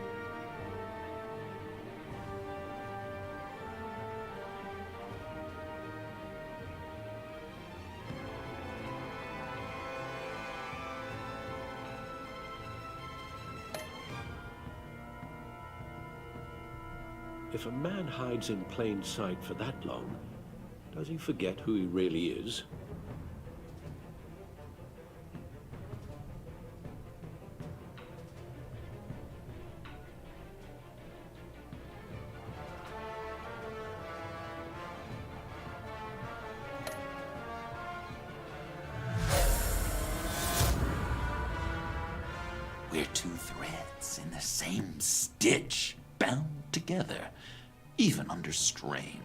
If a man hides in plain sight for that long, does he forget who he really is? We're two threads in the same stitch, bound together, even under strain.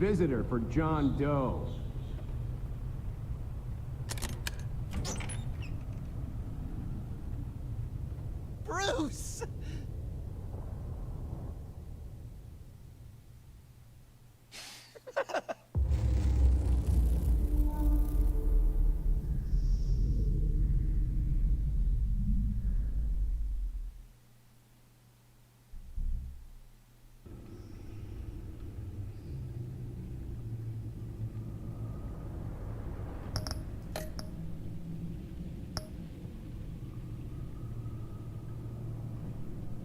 visitor for John Doe.